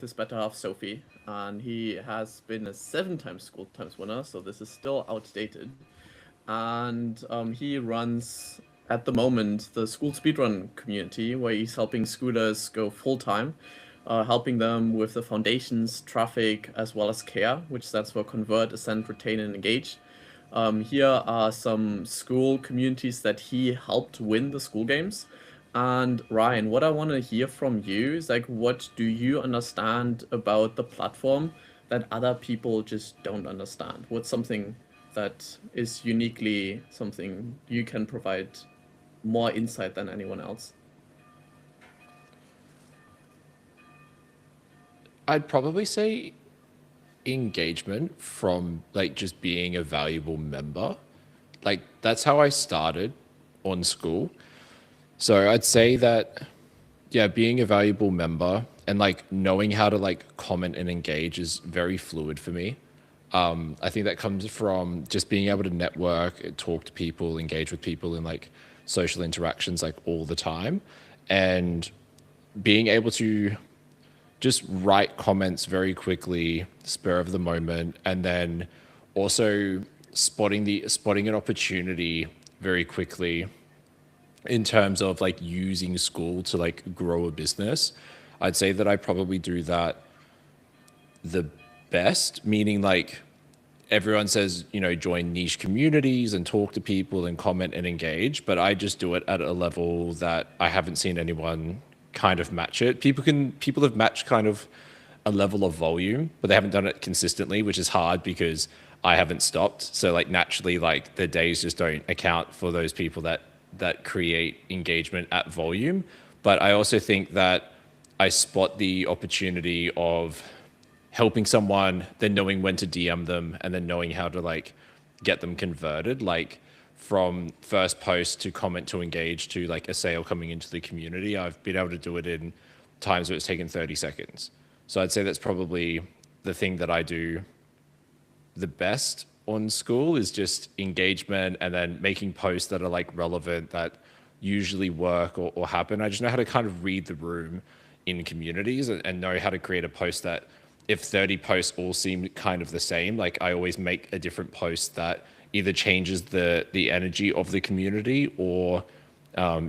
his better half, Sophie, and he has been a 7 times School Times winner, so this is still outdated. And he runs at the moment the school speedrun community, where he's helping schoolers go full time, helping them with the foundations, traffic, as well as care, which stands for convert, ascend, retain, and engage. Here are some school communities that he helped win the Skool Games. And Ryan, what I want to hear from you is like, what do you understand about the platform that other people just don't understand? What's something that is uniquely something you can provide more insight than anyone else? I'd probably say engagement from like just being a valuable member. Like that's how I started on Skool. So I'd say that yeah, being a valuable member and like knowing how to like comment and engage is very fluid for me. I think that comes from just being able to network, talk to people, engage with people in like social interactions like all the time, and being able to just write comments very quickly, spur of the moment, and then also spotting an opportunity very quickly in terms of like using Skool to like grow a business. I'd say that I probably do that the best, meaning like everyone says, join niche communities and talk to people and comment and engage, but I just do it at a level that I haven't seen anyone kind of match it. People have matched kind of a level of volume, but they haven't done it consistently, which is hard because I haven't stopped. So like naturally, like the days just don't account for those people that create engagement at volume. But I also think that I spot the opportunity of helping someone, then knowing when to DM them, and then knowing how to like get them converted, like from first post to comment to engage to like a sale coming into the community. I've been able to do it in times where it's taken 30 seconds. So I'd say that's probably the thing that I do the best on Skool is just engagement and then making posts that are like relevant, that usually work or happen. I just know how to kind of read the room in communities and know how to create a post that if 30 posts all seem kind of the same, like I always make a different post that either changes the energy of the community or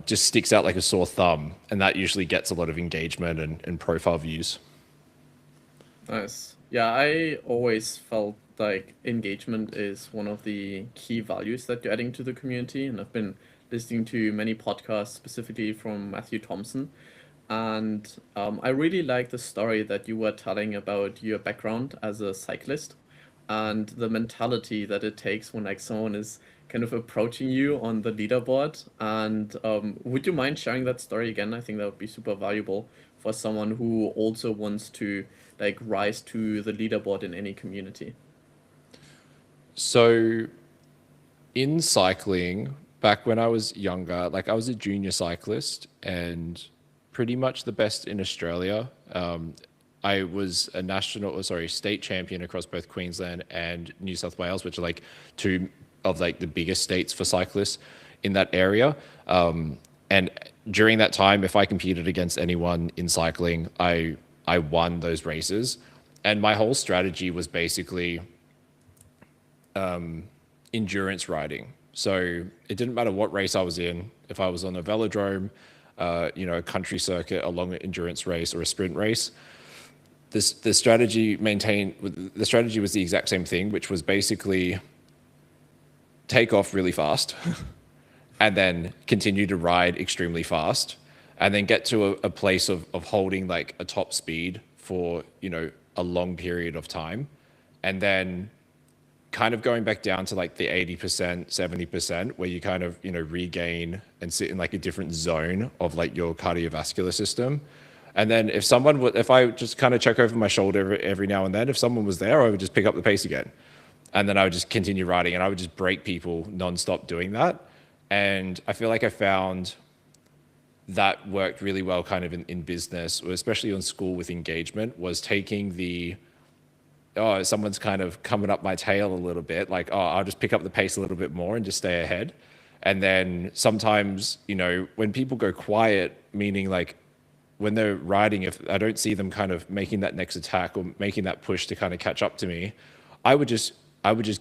just sticks out like a sore thumb. And that usually gets a lot of engagement and profile views. Nice. Yeah, I always felt like engagement is one of the key values that you're adding to the community, and I've been listening to many podcasts specifically from Matthew Thompson. And I really like the story that you were telling about your background as a cyclist and the mentality that it takes when like someone is kind of approaching you on the leaderboard. And would you mind sharing that story again? I think that would be super valuable for someone who also wants to like rise to the leaderboard in any community. So in cycling, back when I was younger, like I was a junior cyclist and pretty much the best in Australia. I was a state champion across both Queensland and New South Wales, which are like two of like the biggest states for cyclists in that area. And during that time, if I competed against anyone in cycling, I won those races. And my whole strategy was basically endurance riding. So it didn't matter what race I was in. If I was on a velodrome, a country circuit, a long endurance race, or a sprint race, the strategy was the exact same thing, which was basically take off really fast and then continue to ride extremely fast and then get to a place of holding like a top speed for, a long period of time. And then kind of going back down to like the 80%, 70%, where you kind of, regain and sit in like a different zone of like your cardiovascular system. And then if I just kind of check over my shoulder every now and then, if someone was there, I would just pick up the pace again. And then I would just continue riding and I would just break people nonstop doing that. And I feel like I found that worked really well kind of in business, especially on Skool with engagement, was taking someone's kind of coming up my tail a little bit, like, I'll just pick up the pace a little bit more and just stay ahead. And then sometimes, when people go quiet, meaning like when they're riding, if I don't see them kind of making that next attack or making that push to kind of catch up to me, I would just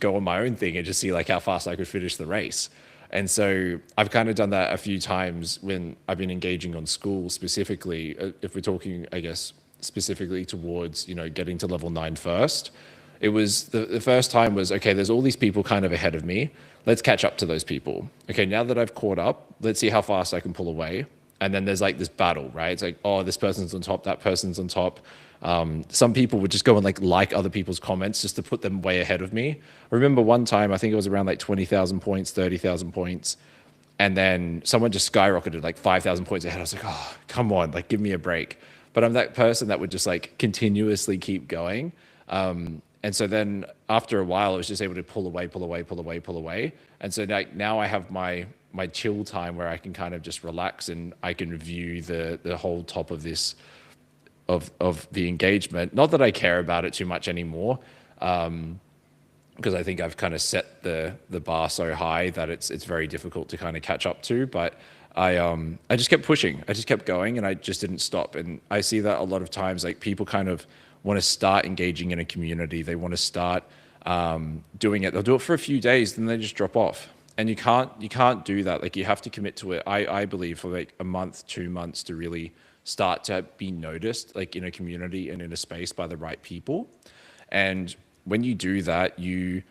go on my own thing and just see like how fast I could finish the race. And so I've kind of done that a few times when I've been engaging on Skool specifically. If we're talking, I guess, specifically towards, you know, getting to level 9 first. It was the first time was, okay, there's all these people kind of ahead of me. Let's catch up to those people. Okay, now that I've caught up, let's see how fast I can pull away. And then there's like this battle, right? It's like, oh, this person's on top, that person's on top. Some people would just go and like other people's comments just to put them way ahead of me. I remember one time, I think it was around like 20,000 points, 30,000 points. And then someone just skyrocketed like 5,000 points ahead. I was like, oh, come on, like give me a break. But I'm that person that would just like continuously keep going. And so then after a while, I was just able to pull away, pull away, pull away, pull away. And so like now I have my chill time where I can kind of just relax and I can view the whole top of this of the engagement. Not that I care about it too much anymore, because I think I've kind of set the bar so high that it's very difficult to kind of catch up to. But I just kept pushing. I just kept going, and I just didn't stop. And I see that a lot of times, like people kind of want to start engaging in a community. They want to start doing it. They'll do it for a few days, then they just drop off. And you can't do that. Like you have to commit to it. I believe for like a month, 2 months to really start to be noticed, like in a community and in a space by the right people. And when you do that, you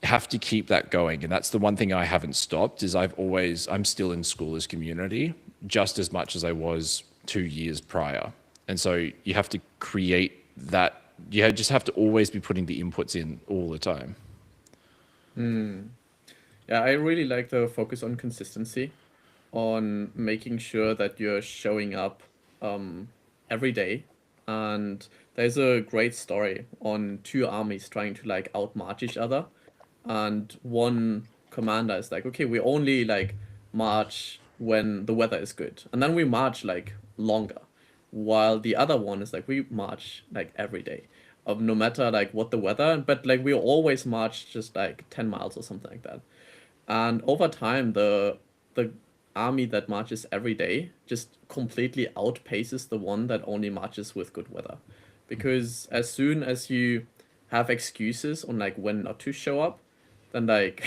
have to keep that going. And that's the one thing I haven't stopped is I'm still in Skoolers community just as much as I was 2 years prior. And so you have to create that. You just have to always be putting the inputs in all the time. Yeah, I really like the focus on consistency, on making sure that you're showing up every day. And there's a great story on two armies trying to like outmarch each other. And one commander is like, okay, we only like march when the weather is good. And then we march like longer. While the other one is like, we march like every day. No matter like what the weather, but like we always march just like 10 miles or something like that. And over time, the army that marches every day just completely outpaces the one that only marches with good weather. Because as soon as you have excuses on like when not to show up, then like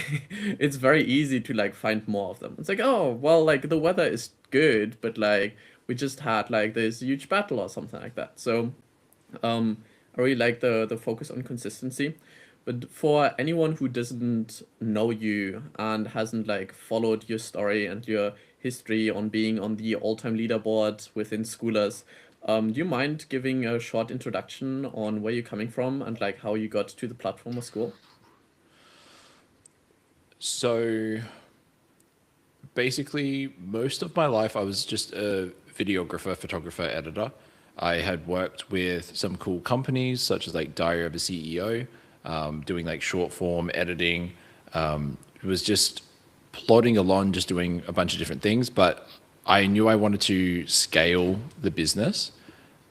it's very easy to like find more of them. It's like, oh, well, like the weather is good, but like we just had like this huge battle or something like that. So I really like the focus on consistency. But for anyone who doesn't know you and hasn't like followed your story and your history on being on the all-time leaderboard within Schoolers, do you mind giving a short introduction on where you're coming from and like how you got to the platform of Skool? So basically, most of my life, I was just a videographer, photographer, editor. I had worked with some cool companies such as like Diary of a CEO, doing like short form editing. It was just plodding along, just doing a bunch of different things. But I knew I wanted to scale the business,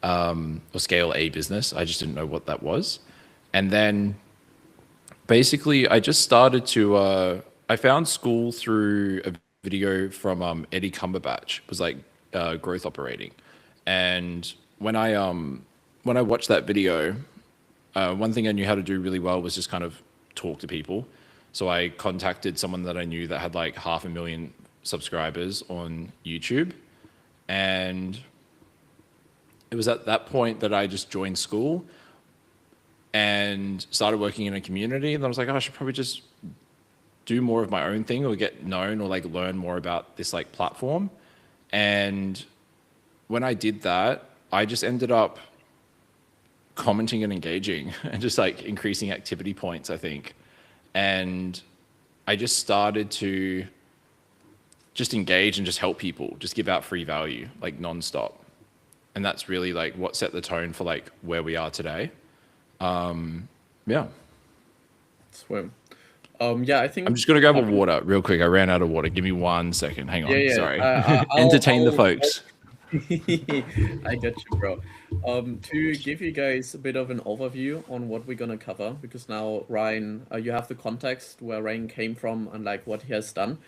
or scale a business. I just didn't know what that was. And then basically, I just started to. I found Skool through a video from Eddie Cumberbatch. It was like growth operating, and when I watched that video, one thing I knew how to do really well was just kind of talk to people. So I contacted someone that I knew that had like 500,000 subscribers on YouTube, and it was at that point that I just joined Skool and started working in a community. And I was like, oh, I should probably just do more of my own thing or get known or like learn more about this like platform. And when I did that, I just ended up commenting and engaging and just like increasing activity points, I think. And I just started to just engage and just help people, just give out free value, like nonstop. And that's really like what set the tone for like where we are today. Yeah. Swim. Yeah, I think I'm just gonna grab a water real quick. I ran out of water. Give me 1 second. Hang on. yeah. Sorry. Entertain the folks. I get you, bro. To give you guys a bit of an overview on what we're gonna cover, because now Ryan, you have the context where Ryan came from and like what he has done.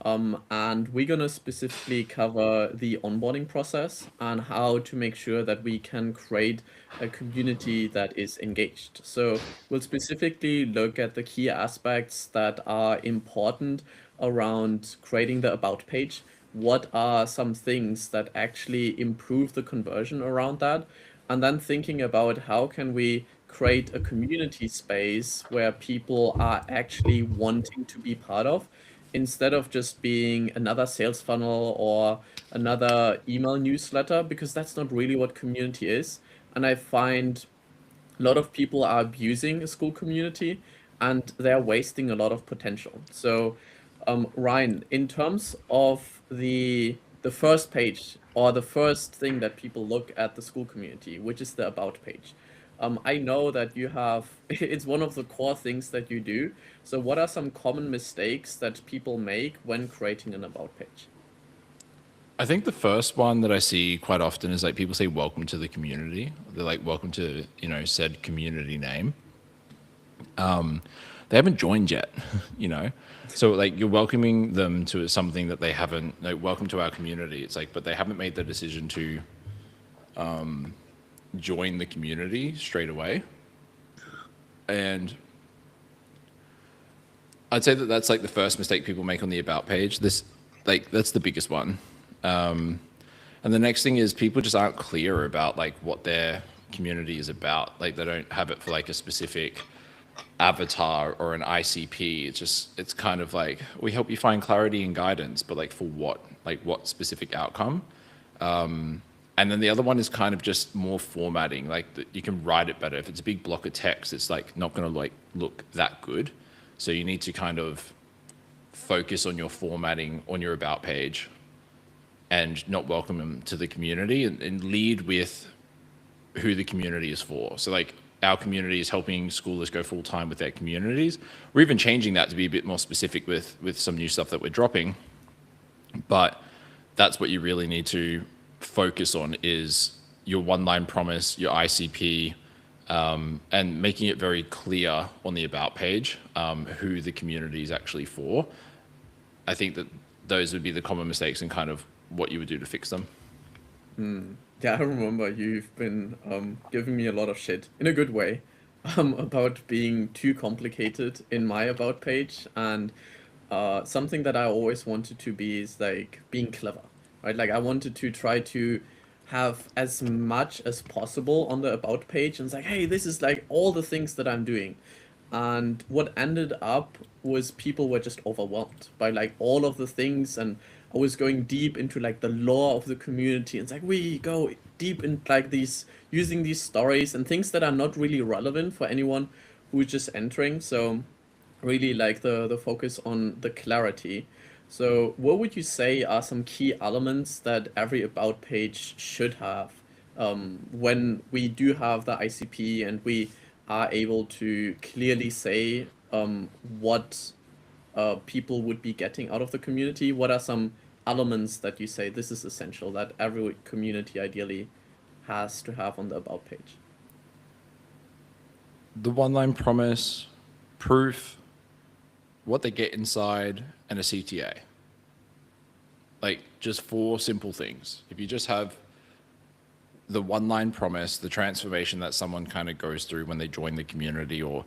And we're gonna specifically cover the onboarding process and how to make sure that we can create a community that is engaged. So we'll specifically look at the key aspects that are important around creating the about page. What are some things that actually improve the conversion around that? And then thinking about how can we create a community space where people are actually wanting to be part of, instead of just being another sales funnel or another email newsletter, because that's not really what community is. And I find a lot of people are abusing a Skool community and they're wasting a lot of potential. So, Ryan, in terms of the first page or the first thing that people look at the Skool community, which is the about page, I know that you have it's one of the core things that you do. So, what are some common mistakes that people make when creating an about page? I think the first one that I see quite often is like people say welcome to the community. They're like welcome to, said community name. They haven't joined yet, you know. So like you're welcoming them to something that they haven't, like welcome to our community. It's like, but they haven't made the decision to join the community straight away. And I'd say that that's like the first mistake people make on the about page. That's the biggest one. And the next thing is people just aren't clear about like what their community is about. Like they don't have it for like a specific avatar or an ICP. It's kind of like we help you find clarity and guidance, but like for what? Like what specific outcome? And then the other one is kind of just more formatting. Like you can write it better. If it's a big block of text, it's like not going to like look that good. So you need to kind of focus on your formatting on your about page and not welcome them to the community, and lead with who the community is for. So like our community is helping schoolers go full time with their communities. We're even changing that to be a bit more specific with some new stuff that we're dropping. But that's what you really need to focus on is your one line promise, your ICP, and making it very clear on the about page who the community is actually for. I think that those would be the common mistakes and kind of what you would do to fix them. Yeah, I remember you've been giving me a lot of shit in a good way about being too complicated in my about page. And something that I always wanted to be is like being clever, right? Like I wanted to try to have as much as possible on the about page, and it's like, hey, this is like all the things that I'm doing. And what ended up was people were just overwhelmed by like all of the things, and I was going deep into like the lore of the community. And it's like we go deep in like these using these stories and things that are not really relevant for anyone who's just entering. So really like the focus on the clarity. So what would you say are some key elements that every about page should have when we do have the ICP and we are able to clearly say what people would be getting out of the community? What are some elements that you say this is essential that every community ideally has to have on the about page? The one line promise, proof, what they get inside, and a CTA. Like just four simple things. If you just have the one line promise, the transformation that someone kind of goes through when they join the community or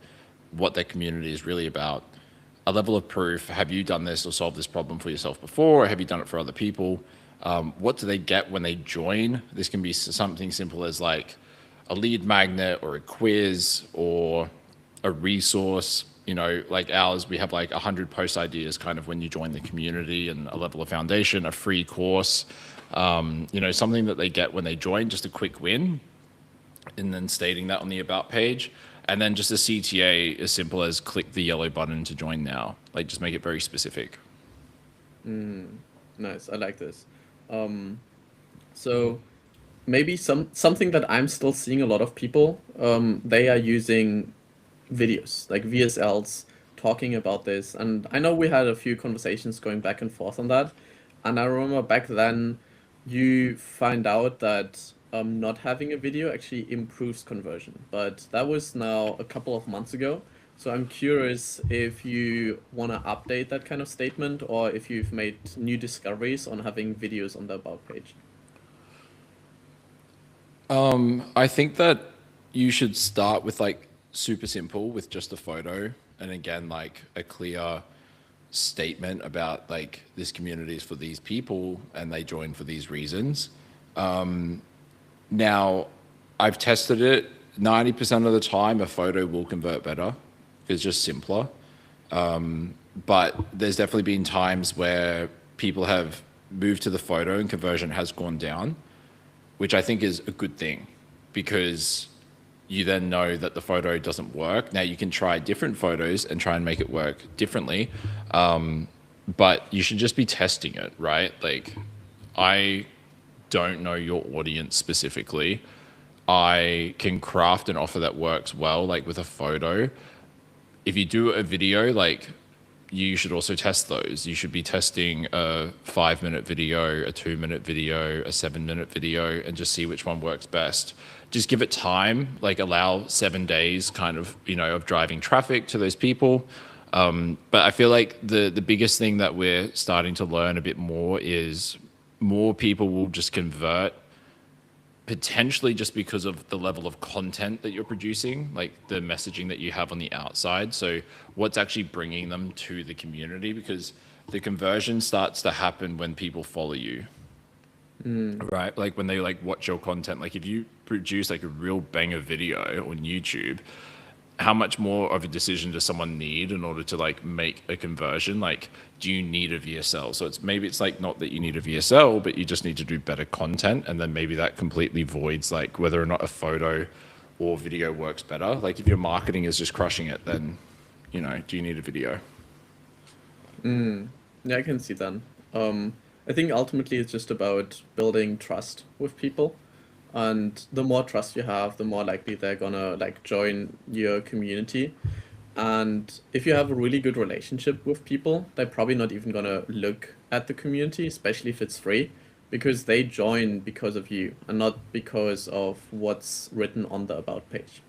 what their community is really about, a level of proof. Have you done this or solved this problem for yourself before? Or have you done it for other people? What do they get when they join? This can be something simple as like a lead magnet or a quiz or a resource. You know, like ours, we have like 100 post ideas kind of when you join the community, and a level of foundation, a free course, something that they get when they join, just a quick win, and then stating that on the about page. And then just a CTA as simple as click the yellow button to join now. Like just make it very specific. Nice, I like this. So maybe something that I'm still seeing a lot of people, they are using videos like VSLs talking about this. And I know we had a few conversations going back and forth on that. And I remember back then you find out that not having a video actually improves conversion. But that was now a couple of months ago. So I'm curious if you want to update that kind of statement or if you've made new discoveries on having videos on the about page. I think that you should start with like super simple with just a photo, and again like a clear statement about like this community is for these people and they join for these reasons. Now, I've tested it. 90% of the time, a photo will convert better. It's just simpler. But there's definitely been times where people have moved to the photo and conversion has gone down, which I think is a good thing because you then know that the photo doesn't work. Now you can try different photos and try and make it work differently. But you should just be testing it, right? Like, I don't know your audience specifically. I can craft an offer that works well, like with a photo. If you do a video, like you should also test those. You should be testing a 5-minute video, a 2-minute video, a 7-minute video, and just see which one works best. Just give it time, like allow 7 days kind of, of driving traffic to those people. But I feel like the biggest thing that we're starting to learn a bit more is more people will just convert potentially just because of the level of content that you're producing, like the messaging that you have on the outside. So what's actually bringing them to the community, because the conversion starts to happen when people follow you, right? Like when they like watch your content, like if you produce like a real banger video on YouTube, how much more of a decision does someone need in order to like make a conversion? Like, do you need a VSL? So maybe it's like not that you need a VSL, but you just need to do better content. And then maybe that completely voids like whether or not a photo or video works better. Like if your marketing is just crushing it, then, do you need a video? Yeah, I can see that. I think ultimately it's just about building trust with people. And the more trust you have, the more likely they're gonna like join your community. And if you have a really good relationship with people, they're probably not even gonna look at the community, especially if it's free, because they join because of you and not because of what's written on the about page.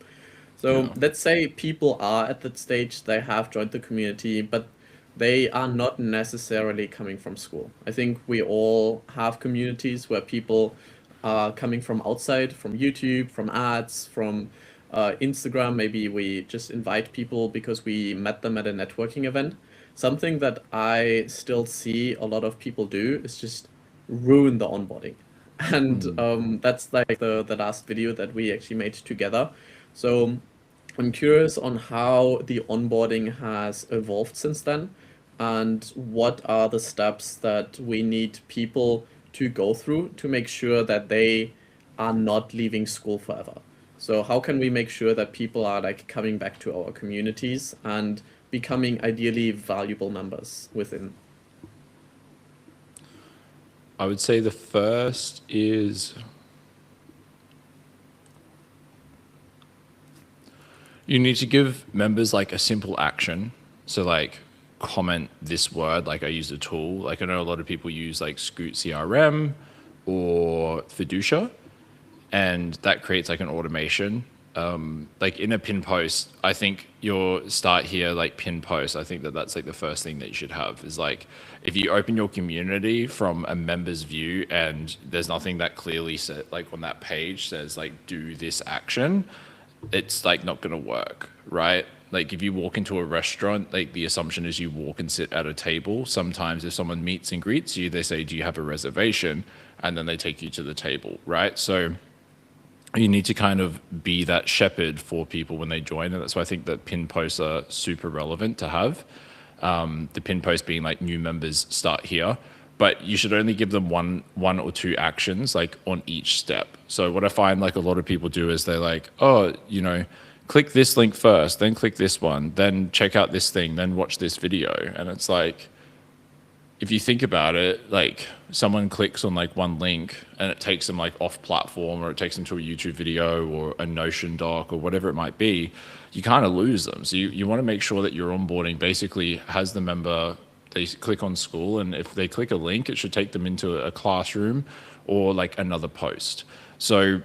So Yeah. let's say people are at that stage, they have joined the community, but they are not necessarily coming from school. I think we all have communities where people are coming from outside, from YouTube, from ads, from Instagram. Maybe we just invite people because we met them at a networking event. Something that I still see a lot of people do is just ruin the onboarding. And that's like the last video that we actually made together. So I'm curious on how the onboarding has evolved since then, and what are the steps that we need people to go through to make sure that they are not leaving school forever. So how can we make sure that people are like coming back to our communities and becoming ideally valuable members within? I would say the first is you need to give members like a simple action. So like comment this word, like I use a tool. Like I know a lot of people use like Scoot CRM or Fiducia, and that creates like an automation. Like in a pin post, I think your start here, like pin post, I think that that's like the first thing that you should have is like, if you open your community from a member's view and there's nothing that clearly said, like on that page says like, do this action, it's like not going to work, right? Like if you walk into a restaurant, like the assumption is you walk and sit at a table. Sometimes if someone meets and greets you, they say, do you have a reservation? And then they take you to the table, right? So you need to kind of be that shepherd for people when they join. And that's why I think that pin posts are super relevant to have. The pin post being like new members start here, but you should only give them one or two actions like on each step. So what I find like a lot of people do is they're like, oh, click this link first, then click this one, then check out this thing, then watch this video. And it's like, if you think about it, like someone clicks on like one link and it takes them like off platform, or it takes them to a YouTube video or a Notion doc or whatever it might be, you kind of lose them. So you want to make sure that your onboarding basically has the member, they click on Skool, and if they click a link, it should take them into a classroom or like another post. So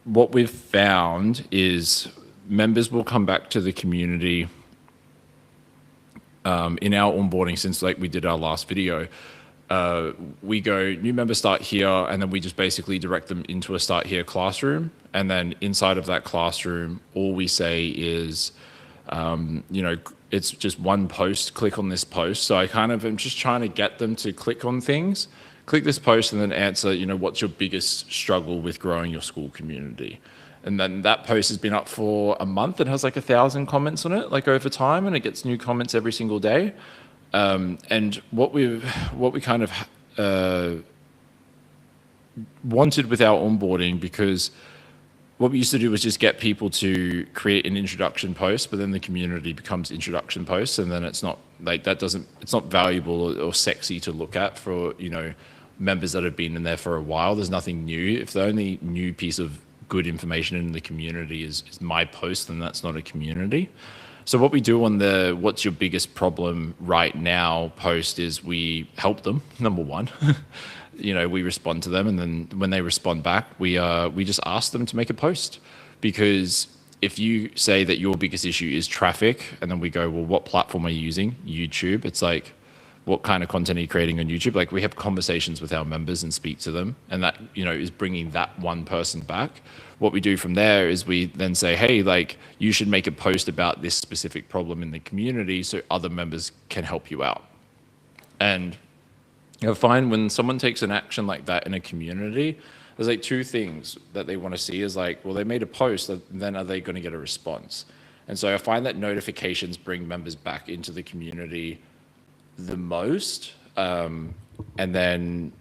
what we've found is members will come back to the community in our onboarding, since like we did our last video, we go new members start here, and then we just basically direct them into a start here classroom. And then inside of that classroom, all we say is, it's just one post, click on this post. So I kind of am just trying to get them to click on things, click this post, and then answer, what's your biggest struggle with growing your Skool community? And then that post has been up for a month and has like 1,000 comments on it, like over time, and it gets new comments every single day. And what we kind of wanted with our onboarding, because what we used to do was just get people to create an introduction post, but then the community becomes introduction posts, and then it's not like it's not valuable or sexy to look at for members that have been in there for a while. There's nothing new. If the only new piece of good information in the community is my post, then that's not a community. So what we do on the "what's your biggest problem right now" post is we help them, number one. We respond to them, and then when they respond back, we just ask them to make a post. Because if you say that your biggest issue is traffic, and then we go, well, what platform are you using? YouTube. It's like, what kind of content are you creating on YouTube? Like, we have conversations with our members and speak to them, and that is bringing that one person back. What we do from there is we then say, hey, like, you should make a post about this specific problem in the community so other members can help you out. And I find when someone takes an action like that in a community, there's like two things that they want to see is like, well, they made a post, then are they going to get a response? And so I find that notifications bring members back into the community the most. And then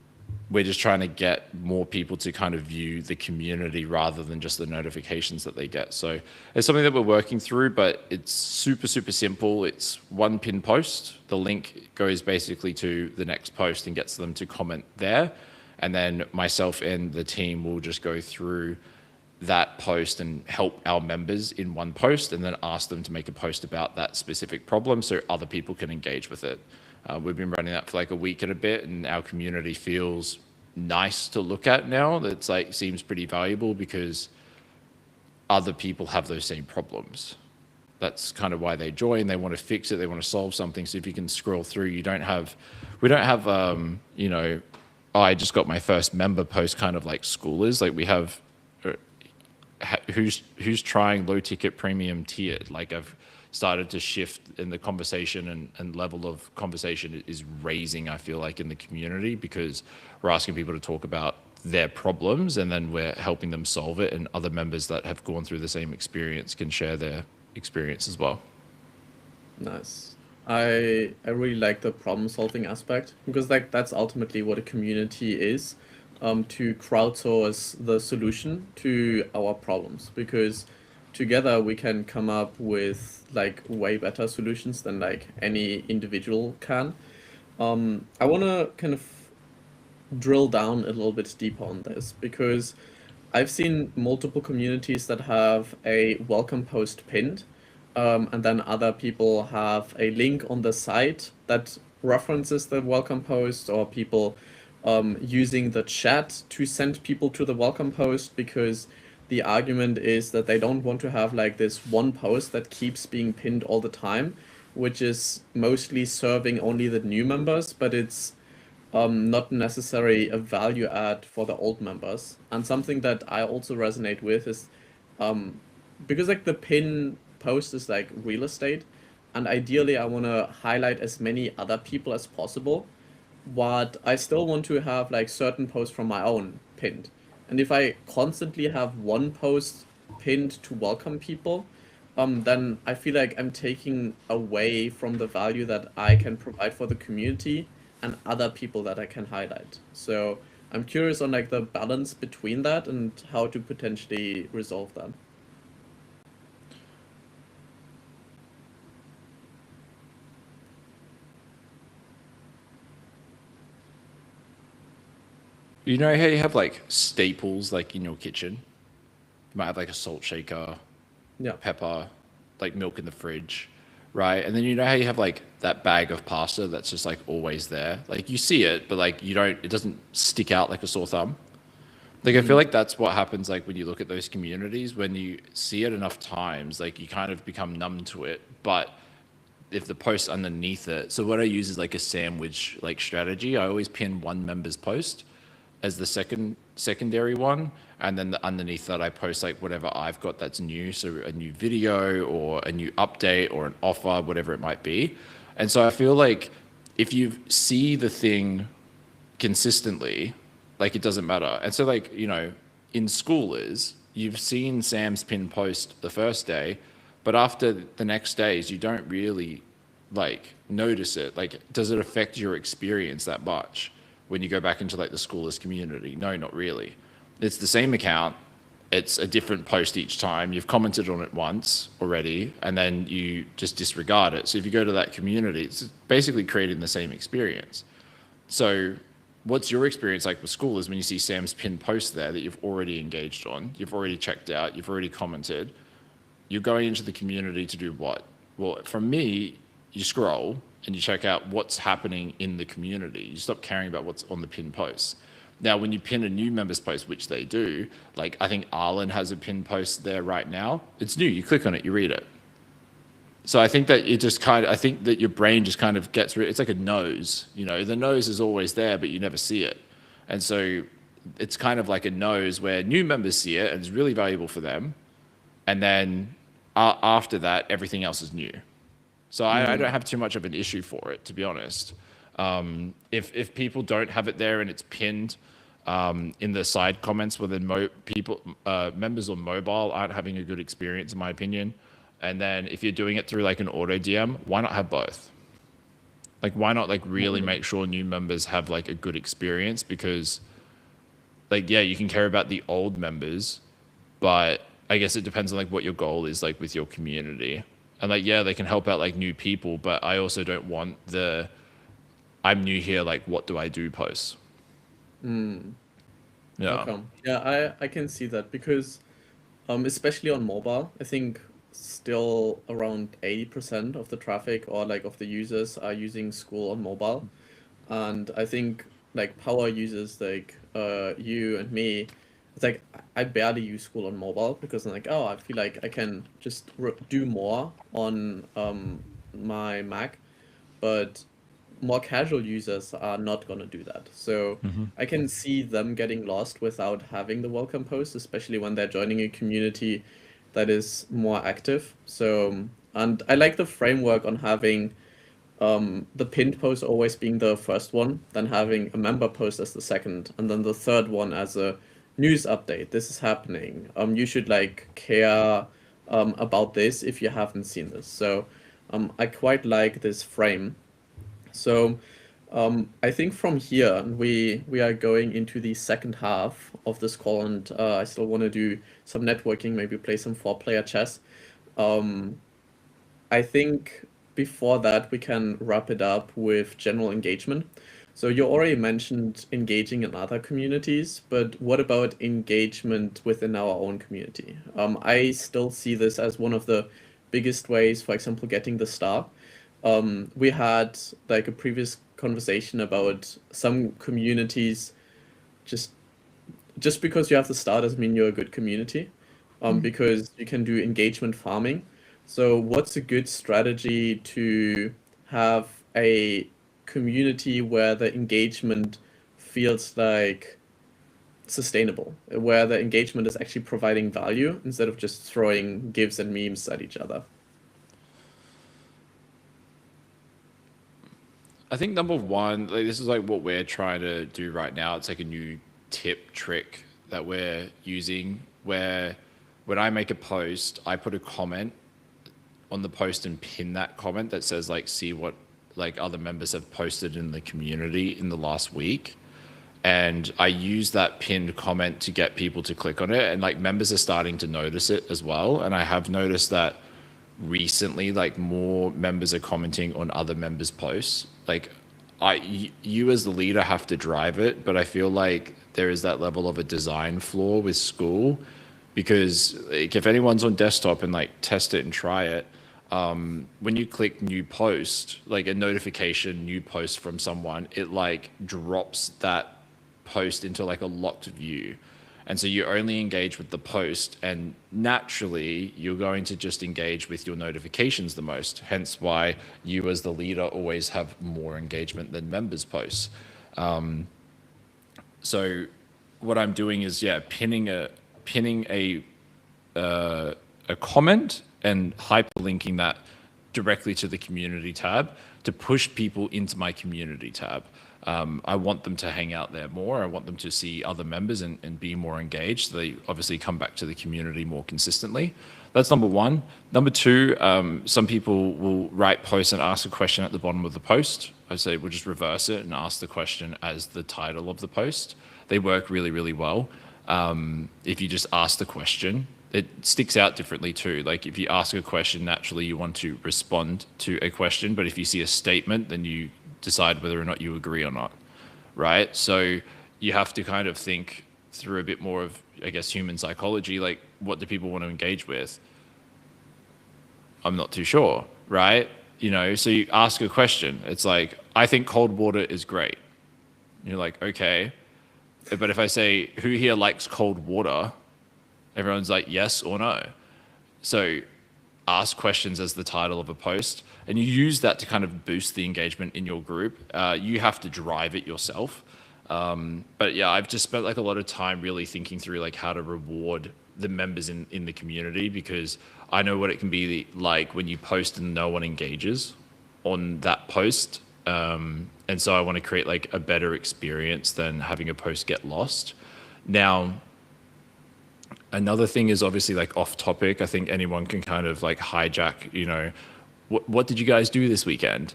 we're just trying to get more people to kind of view the community rather than just the notifications that they get. So it's something that we're working through, but it's super, super simple. It's one pin post. The link goes basically to the next post and gets them to comment there. And then myself and the team will just go through that post and help our members in one post, and then ask them to make a post about that specific problem so other people can engage with it. We've been running that for like a week and a bit, and our community feels nice to look at now. That's like seems pretty valuable because other people have those same problems. That's kind of why they join. They want to fix it. They want to solve something. So if you can scroll through, we don't have, oh, I just got my first member post kind of like schoolers. Like we have who's trying low ticket premium tiered. Like I've started to shift in the conversation, and level of conversation is raising, I feel like, in the community, because we're asking people to talk about their problems, and then we're helping them solve it, and other members that have gone through the same experience can share their experience as well. Nice. I really like the problem solving aspect, because like that's ultimately what a community is, to crowdsource the solution to our problems, because together we can come up with like way better solutions than like any individual can. I want to kind of drill down a little bit deeper on this, because I've seen multiple communities that have a welcome post pinned, and then other people have a link on the site that references the welcome post, or people using the chat to send people to the welcome post, because the argument is that they don't want to have like this one post that keeps being pinned all the time, which is mostly serving only the new members, but it's not necessarily a value add for the old members. And something that I also resonate with is because like the pin post is like real estate, and ideally I want to highlight as many other people as possible, but I still want to have like certain posts from my own pinned. And if I constantly have one post pinned to welcome people, then I feel like I'm taking away from the value that I can provide for the community and other people that I can highlight. So I'm curious on like the balance between that and how to potentially resolve that. You know how you have like staples like in your kitchen? You might have like a salt shaker, Yeah. pepper, like milk in the fridge, right? And then you know how you have like that bag of pasta that's just like always there? Like you see it, but like it doesn't stick out like a sore thumb. Like I feel like that's what happens like when you look at those communities, when you see it enough times, like you kind of become numb to it. But if the post underneath it. So what I use is like a sandwich like strategy. I always pin one member's post as the secondary one, and then underneath that I post like whatever I've got that's new, so a new video or a new update or an offer, whatever it might be. And so I feel like if you see the thing consistently, like it doesn't matter. And so like, you know, in Schoolers, you've seen Sam's pin post the first day, but after the next days, you don't really like notice it. Like, does it affect your experience that much when you go back into like the Schoolers community? No, not really. It's the same account. It's a different post each time. You've commented on it once already, and then you just disregard it. So if you go to that community, it's basically creating the same experience. So what's your experience like with Schoolers when you see Sam's pinned post there that you've already engaged on, you've already checked out, you've already commented? You're going into the community to do what? Well, for me, you scroll and you check out what's happening in the community. You stop caring about what's on the pinned posts. Now, when you pin a new member's post, which they do, like I think Arlen has a pinned post there right now. It's new. You click on it, you read it. So I think that I think that your brain just kind of gets rid. It's like a nose, you know, the nose is always there, but you never see it. And so it's kind of like a nose where new members see it and it's really valuable for them. And then after that, everything else is new. So I don't have too much of an issue for it, to be honest. If people don't have it there and it's pinned in the side comments, well then members on mobile aren't having a good experience, in my opinion. And then if you're doing it through like an auto DM, why not have both? Like, why not like really make sure new members have like a good experience? Because like, yeah, you can care about the old members, but I guess it depends on like what your goal is like with your community. And like, yeah, they can help out like new people, but I also don't want the I'm new here, like what do I do posts. Yeah. Okay. Yeah, I can see that because especially on mobile, I think still around 80% of the traffic or like of the users are using Skool on mobile. And I think like power users like you and me, it's like I barely use Skool on mobile because I'm like, oh, I feel like I can just do more on my Mac, but more casual users are not going to do that. So I can see them getting lost without having the welcome post, especially when they're joining a community that is more active. So, and I like the framework on having the pinned post always being the first one, then having a member post as the second, and then the third one as a news update. This is happening. You should like care about this if you haven't seen this. So I quite like this frame. So I think from here we are going into the second half of this call, and I still want to do some networking, maybe play some 4-player chess. I think before that we can wrap it up with general engagement. So you already mentioned engaging in other communities, but what about engagement within our own community? I still see this as one of the biggest ways, for example, getting the star. We had like a previous conversation about some communities just because you have the star doesn't mean you're a good community, because you can do engagement farming. So what's a good strategy to have a community where the engagement feels like sustainable, where the engagement is actually providing value instead of just throwing gifs and memes at each other? I think number one, like this is like what we're trying to do right now. It's like a new tip trick that we're using where when I make a post, I put a comment on the post and pin that comment that says like, see what like other members have posted in the community in the last week. And I use that pinned comment to get people to click on it. And like members are starting to notice it as well. And I have noticed that recently, like more members are commenting on other members' posts. Like you as the leader have to drive it, but I feel like there is that level of a design flaw with Skool, because like if anyone's on desktop and like test it and try it, when you click new post, like a notification, new post from someone, it like drops that post into like a locked view. And so you only engage with the post, and naturally you're going to just engage with your notifications the most. Hence why you as the leader always have more engagement than members' posts. So what I'm doing is, yeah, pinning a comment and hyperlinking that directly to the community tab to push people into my community tab. I want them to hang out there more. I want them to see other members and be more engaged. So they obviously come back to the community more consistently. That's number one. Number two, some people will write posts and ask a question at the bottom of the post. I say we'll just reverse it and ask the question as the title of the post. They work really, really well. If you just ask the question, it sticks out differently too. Like if you ask a question, naturally you want to respond to a question, but if you see a statement, then you decide whether or not you agree or not, right? So you have to kind of think through a bit more of, I guess, human psychology, like what do people want to engage with? I'm not too sure, right? So you ask a question. It's like, I think cold water is great. You're like, okay. But if I say, who here likes cold water? Everyone's like, yes or no. So ask questions as the title of a post, and you use that to kind of boost the engagement in your group. You have to drive it yourself. But yeah, I've just spent like a lot of time really thinking through like how to reward the members in the community, because I know what it can be like when you post and no one engages on that post. And so I want to create like a better experience than having a post get lost. Now, another thing is obviously like off topic. I think anyone can kind of like hijack, what did you guys do this weekend?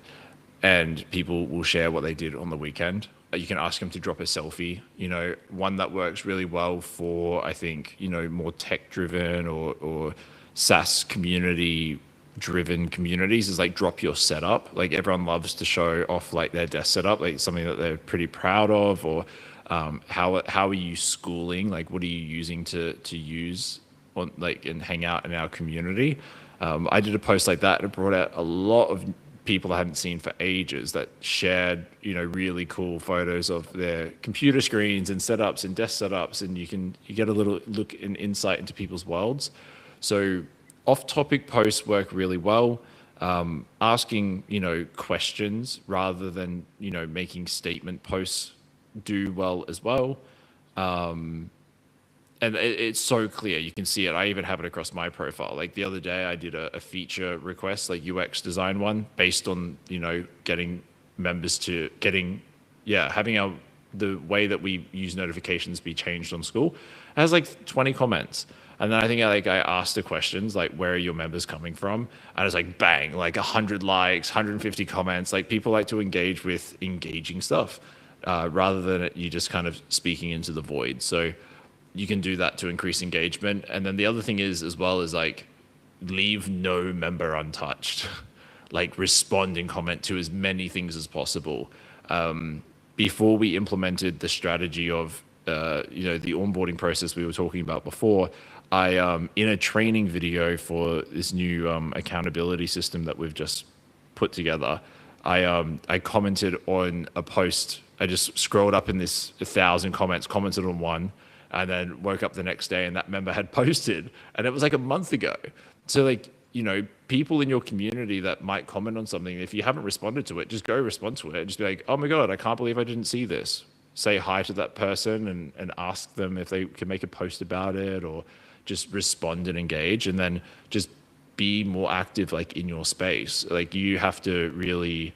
And people will share what they did on the weekend. You can ask them to drop a selfie. One that works really well for, I think, more tech driven or SaaS community driven communities is like drop your setup. Like everyone loves to show off like their desk setup, like something that they're pretty proud of, or how are you schooling? Like what are you using to use on like and hang out in our community? I did a post like that and it brought out a lot of people I hadn't seen for ages that shared, really cool photos of their computer screens and setups and desk setups, and you get a little look and insight into people's worlds. So off-topic posts work really well. Asking, questions rather than, making statement posts do well as well. And it's so clear. You can see it. I even have it across my profile. Like the other day, I did a feature request, like UX design one, based on, getting members to having the way that we use notifications be changed on Skool. It has like 20 comments. And then I think I asked the questions like, where are your members coming from? And it's like, bang, like 100 likes, 150 comments. Like people like to engage with engaging stuff rather than you just kind of speaking into the void. So you can do that to increase engagement. And then the other thing is as well is like leave no member untouched. Like respond and comment to as many things as possible. Before we implemented the strategy of the onboarding process we were talking about before, I in a training video for this new accountability system that we've just put together, I commented on a post. I just scrolled up in this 1,000 comments, commented on one, and then woke up the next day and that member had posted, and it was like a month ago. So like, people in your community that might comment on something, if you haven't responded to it, just go respond to it. Just be like, oh my God, I can't believe I didn't see this. Say hi to that person and ask them if they can make a post about it, or just respond and engage, and then just be more active like in your space. Like you have to really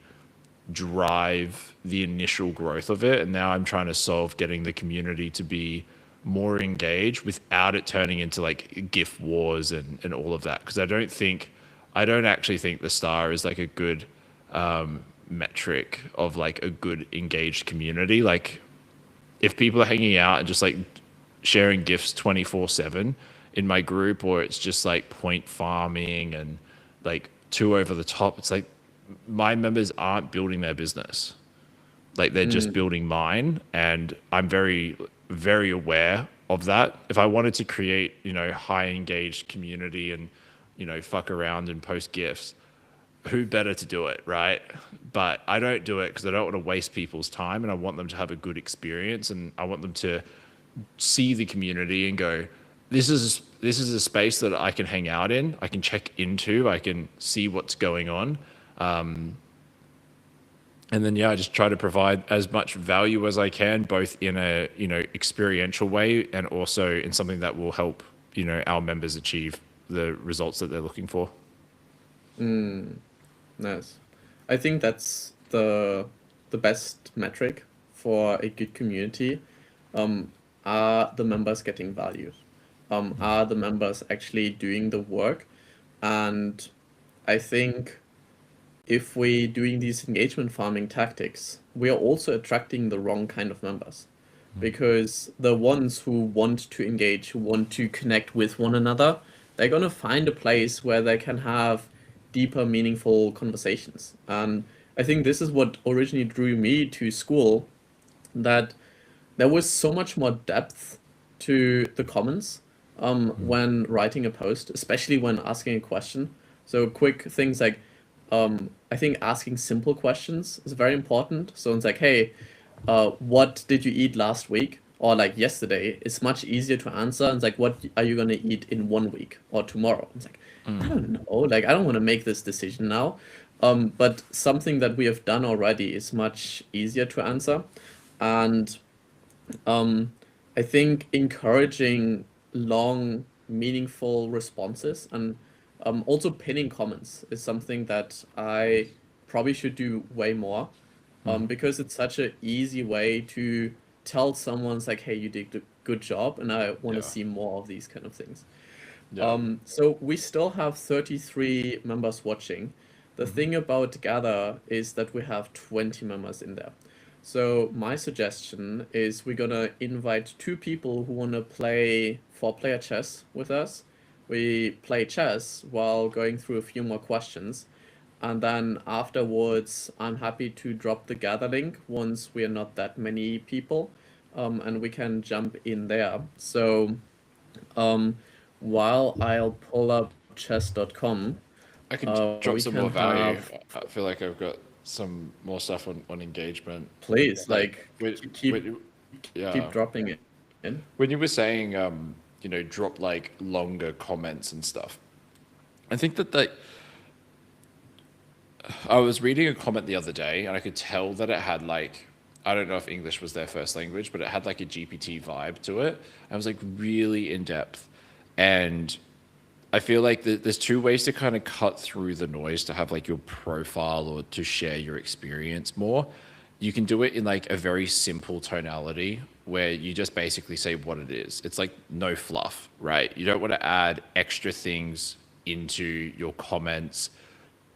drive the initial growth of it. And now I'm trying to solve getting the community to be more engaged without it turning into like GIF wars and all of that. Because I don't actually think the star is like a good metric of like a good engaged community. Like if people are hanging out and just like sharing GIFs 24/7 in my group, or it's just like point farming and like too over the top, it's like my members aren't building their business. Like they're just building mine. And I'm very, very aware of that. If I wanted to create, high engaged community and, fuck around and post GIFs, who better to do it, right? But I don't do it because I don't want to waste people's time, and I want them to have a good experience, and I want them to see the community and go, this is a space that I can hang out in, I can check into, I can see what's going on. And then, yeah, I just try to provide as much value as I can, both in a, experiential way and also in something that will help, our members achieve the results that they're looking for. Nice. I think that's the best metric for a good community. Are the members getting value? Are the members actually doing the work? And I think if we doing these engagement farming tactics, we are also attracting the wrong kind of members. Because the ones who want to engage, who want to connect with one another, they're gonna find a place where they can have deeper, meaningful conversations. And I think this is what originally drew me to Skool, that there was so much more depth to the comments when writing a post, especially when asking a question. So quick things like, I think asking simple questions is very important. So it's like, hey, what did you eat last week? Or like yesterday, it's much easier to answer. And it's like, what are you gonna eat in 1 week or tomorrow? It's like, I don't know. Like, I don't want to make this decision now. But something that we have done already is much easier to answer. And I think encouraging long, meaningful responses and also pinning comments is something that I probably should do way more because it's such an easy way to tell someone's like, hey, you did a good job, and I want to Yeah. see more of these kind of things. Yeah. So we still have 33 members watching. The thing about Gather is that we have 20 members in there. So my suggestion is we're gonna invite two people who wanna play 4-player chess with us. We play chess while going through a few more questions. And then afterwards, I'm happy to drop the Gather link once we are not that many people, and we can jump in there. So while I'll pull up chess.com, I can drop we some can more value. have, I feel like I've got some more stuff on engagement. please, Like, like, when, keep when, yeah, keep dropping it in. when you were saying, drop like longer comments and stuff, I think that I was reading a comment the other day and I could tell that it had like, I don't know if English was their first language, but it had like a GPT vibe to it. I was like really in depth. And I feel like there's two ways to kind of cut through the noise to have like your profile or to share your experience more. You can do it in like a very simple tonality where you just basically say what it is. It's like no fluff, right? You don't want to add extra things into your comments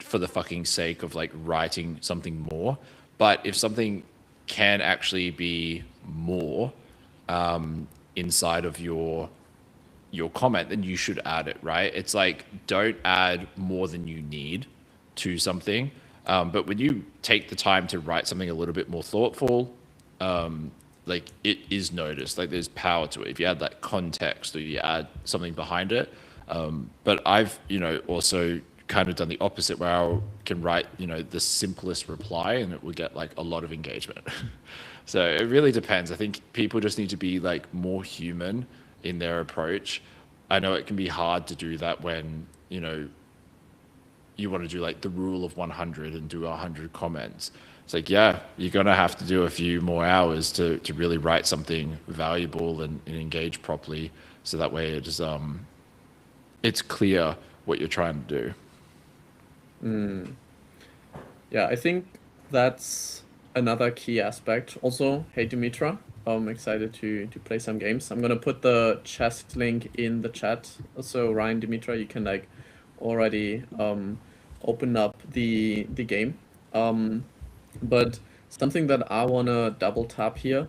for the fucking sake of like writing something more. But if something can actually be more inside of your comment, then you should add it, right? It's like, don't add more than you need to something. But when you take the time to write something a little bit more thoughtful, like it is noticed, like there's power to it. If you add that context or you add something behind it. But I've, also kind of done the opposite where I can write, the simplest reply and it will get like a lot of engagement. So it really depends. I think people just need to be like more human in their approach. I know it can be hard to do that when, you want to do like the rule of 100 and do 100 comments. It's like, yeah, you're going to have to do a few more hours to really write something valuable and engage properly. So that way it's clear what you're trying to do. Yeah, I think that's another key aspect. Also, hey Dimitra, I'm excited to play some games. I'm gonna put the chess link in the chat. So Ryan, Dimitra, you can like already open up the game. But something that I wanna double tap here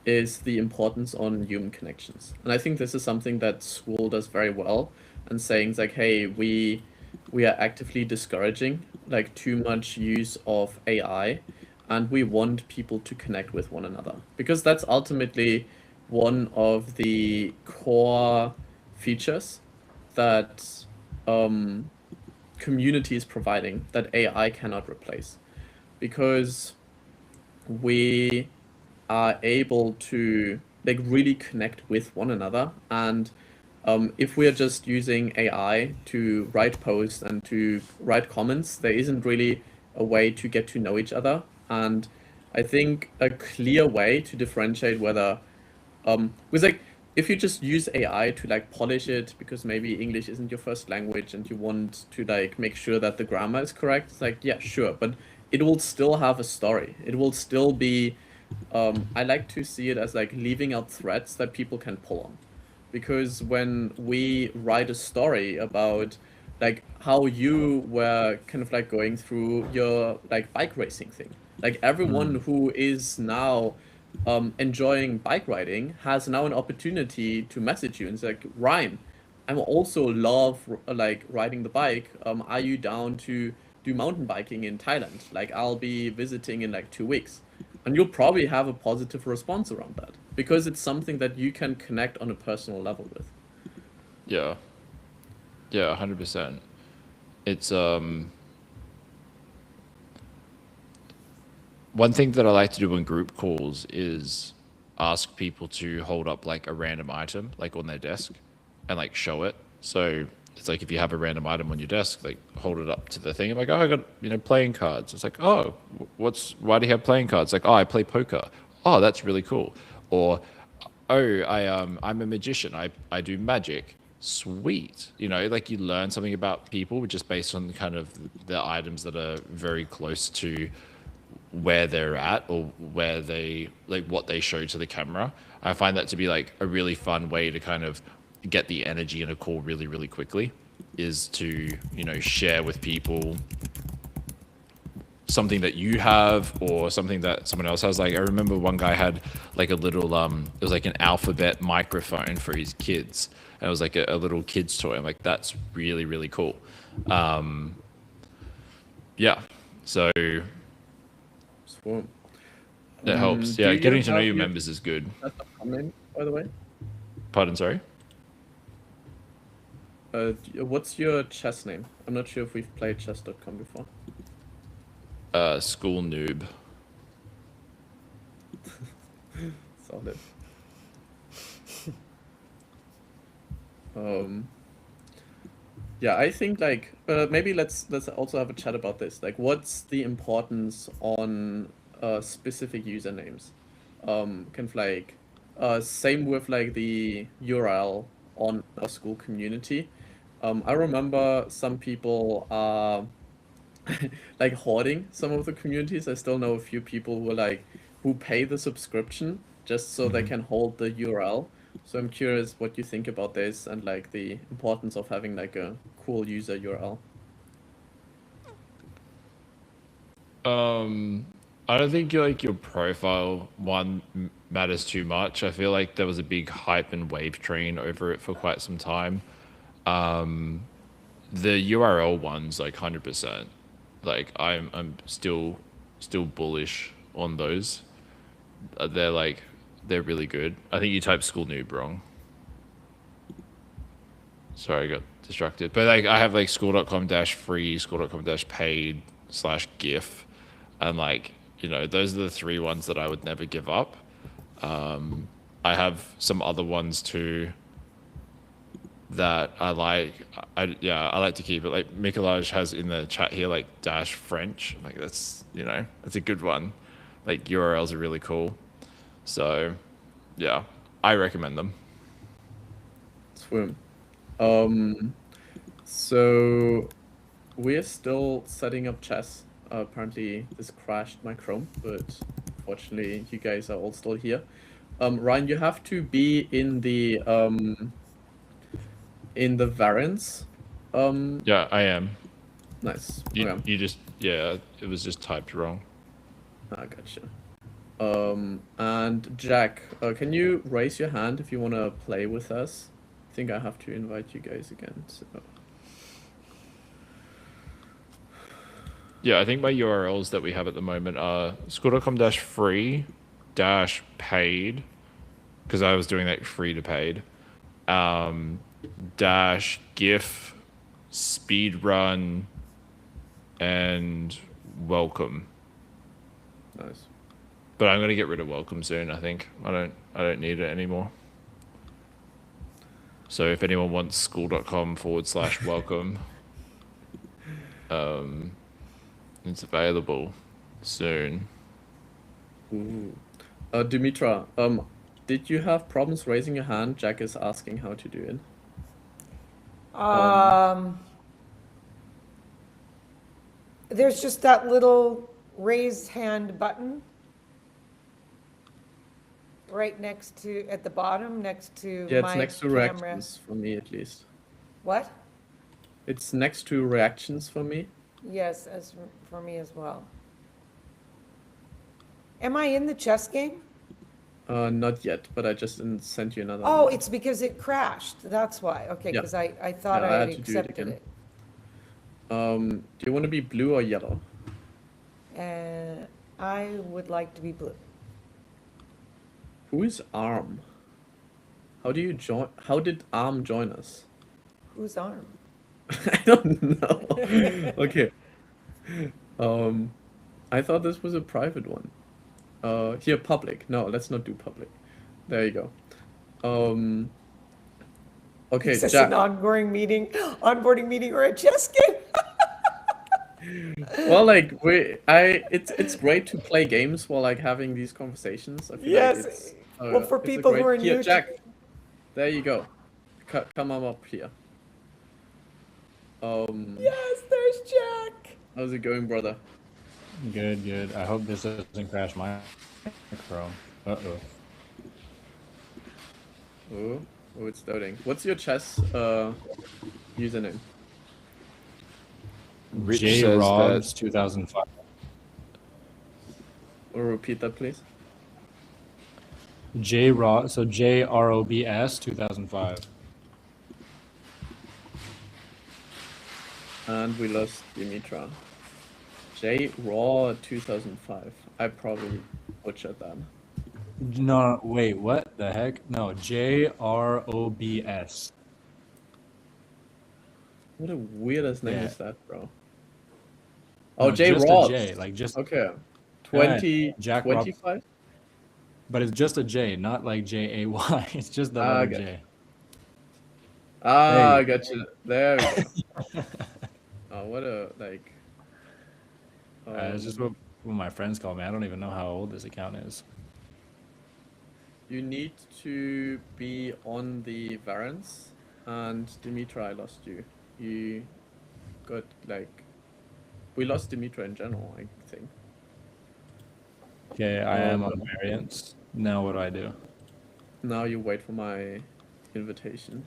is the importance on human connections. And I think this is something that Skool does very well, and saying like, hey, we are actively discouraging like too much use of AI, and we want people to connect with one another because that's ultimately one of the core features that community is providing that AI cannot replace, because we are able to like really connect with one another. And if we're just using AI to write posts and to write comments, there isn't really a way to get to know each other. And I think a clear way to differentiate whether because like if you just use AI to like polish it because maybe English isn't your first language and you want to like make sure that the grammar is correct, it's like, yeah, sure, but it will still have a story. It will still be I like to see it as like leaving out threads that people can pull on. Because when we write a story about like how you were kind of like going through your like bike racing thing, like everyone who is now enjoying bike riding has now an opportunity to message you and say like, Ryan, I'm also love like riding the bike. Are you down to do mountain biking in Thailand? Like I'll be visiting in like 2 weeks. And you'll probably have a positive response around that because it's something that you can connect on a personal level with. Yeah. Yeah, 100%. It's one thing that I like to do in group calls is ask people to hold up like a random item like on their desk and like show it. So it's like if you have a random item on your desk, like hold it up to the thing. I'm like, oh, I got playing cards. It's like, oh, why do you have playing cards? Like, oh, I play poker. Oh, that's really cool. Or oh, I'm a magician. I do magic. Sweet. Like you learn something about people just based on kind of the items that are very close to where they're at or where they like what they show to the camera. I find that to be like a really fun way to kind of get the energy in a call really, really quickly is to, share with people something that you have or something that someone else has. Like I remember one guy had like a little it was like an alphabet microphone for his kids. And it was like a little kid's toy. I'm like, that's really, really cool. Yeah. So Swarm. that helps. Do Yeah, you getting to know have your your members is good. comment, by the way? Pardon, sorry? What's your chess name? I'm not sure if we've played chess.com before. School noob. Solid. Yeah, I think like maybe let's also have a chat about this. Like, what's the importance on specific usernames? Kind of like same with like the URL on our Skool community. I remember some people are like hoarding some of the communities. I still know a few people who pay the subscription just so they can hold the URL. So I'm curious what you think about this and like the importance of having like a cool user URL. I don't think your profile one matters too much. I feel like there was a big hype and wave train over it for quite some time. The URL ones, like 100%. Like I'm still bullish on those. They're really good. I think you typed school noob wrong. Sorry, I got distracted. But like I have like school.com-free, school.com-paid /GIF. And like, those are the three ones that I would never give up. I have some other ones too that I like. I like to keep it. Like Mikolaj has in the chat here like -French. Like that's that's a good one. Like URLs are really cool. So yeah, I recommend them. Swim. So we're still setting up chess. Apparently this crashed my Chrome, but fortunately you guys are all still here. Ryan, you have to be in the variants. Yeah, I am. Nice. You, Okay. you just it was just typed wrong. I gotcha. And Jack, can you raise your hand if you want to play with us? I think I have to invite you guys again. So. Yeah, I think my URLs that we have at the moment are school.com-free-paid, because I was doing that free to paid, -GIF, speedrun, and welcome. Nice. But I'm going to get rid of welcome soon, I think. I don't I don't need it anymore. So if anyone wants school.com/welcome, it's available soon. Ooh. Dimitra, did you have problems raising your hand? Jack is asking how to do it. There's just that little raise hand button right next to, at the bottom, next to Yeah, it's my next to camera. reactions for me at least. What? It's next to reactions for me. Yes, as for me as well. Am I in the chess game? Not yet, but I just sent you another. Oh, invite. it's because it crashed. That's why. Okay, Yeah. because I thought Yeah, I I had had to do it accepted again. it. Do you want to be blue or yellow? I would like to be blue. Who is Arm? How do you join? How did Arm join us? Whose arm? I don't know. Okay. I thought this was a private one. Here, public. No, let's not do public. There you go. Okay, Is this Jack. an onboarding meeting or a chess game? Well, like it's great to play games while like having these conversations. I feel Yes. like it's, Well, for it's a people who great- are here, new Jack. to... There you go. Come on up here. Yes, there's Jack. How's it going, brother? Good, good. I hope this doesn't crash my Chrome. Uh-oh. Oh, it's loading. What's your chess username? Rich J says Robs that 2005. Or repeat that, please. So JROBS 2005. And we lost Dimitra. J Raw 2005. I probably butchered that. No, wait, what the heck? No, JROBS. What a weirdest name Yeah. is that, bro? No, Oh, J just Raw. a J, like just, Okay. Yeah, 20, Jack Rob- 25? but it's just a J, not like JAY. It's just the Ah, letter gotcha. J. Ah, There I you got you. There we go. Oh, what a, like... It's just what my friends call me. I don't even know how old this account is. You need to be on the variants, and Dimitra, I lost you. You got, like... We lost Dimitra in general, I think. Okay, I am on variants. Now what do I do? Now you wait for my invitation.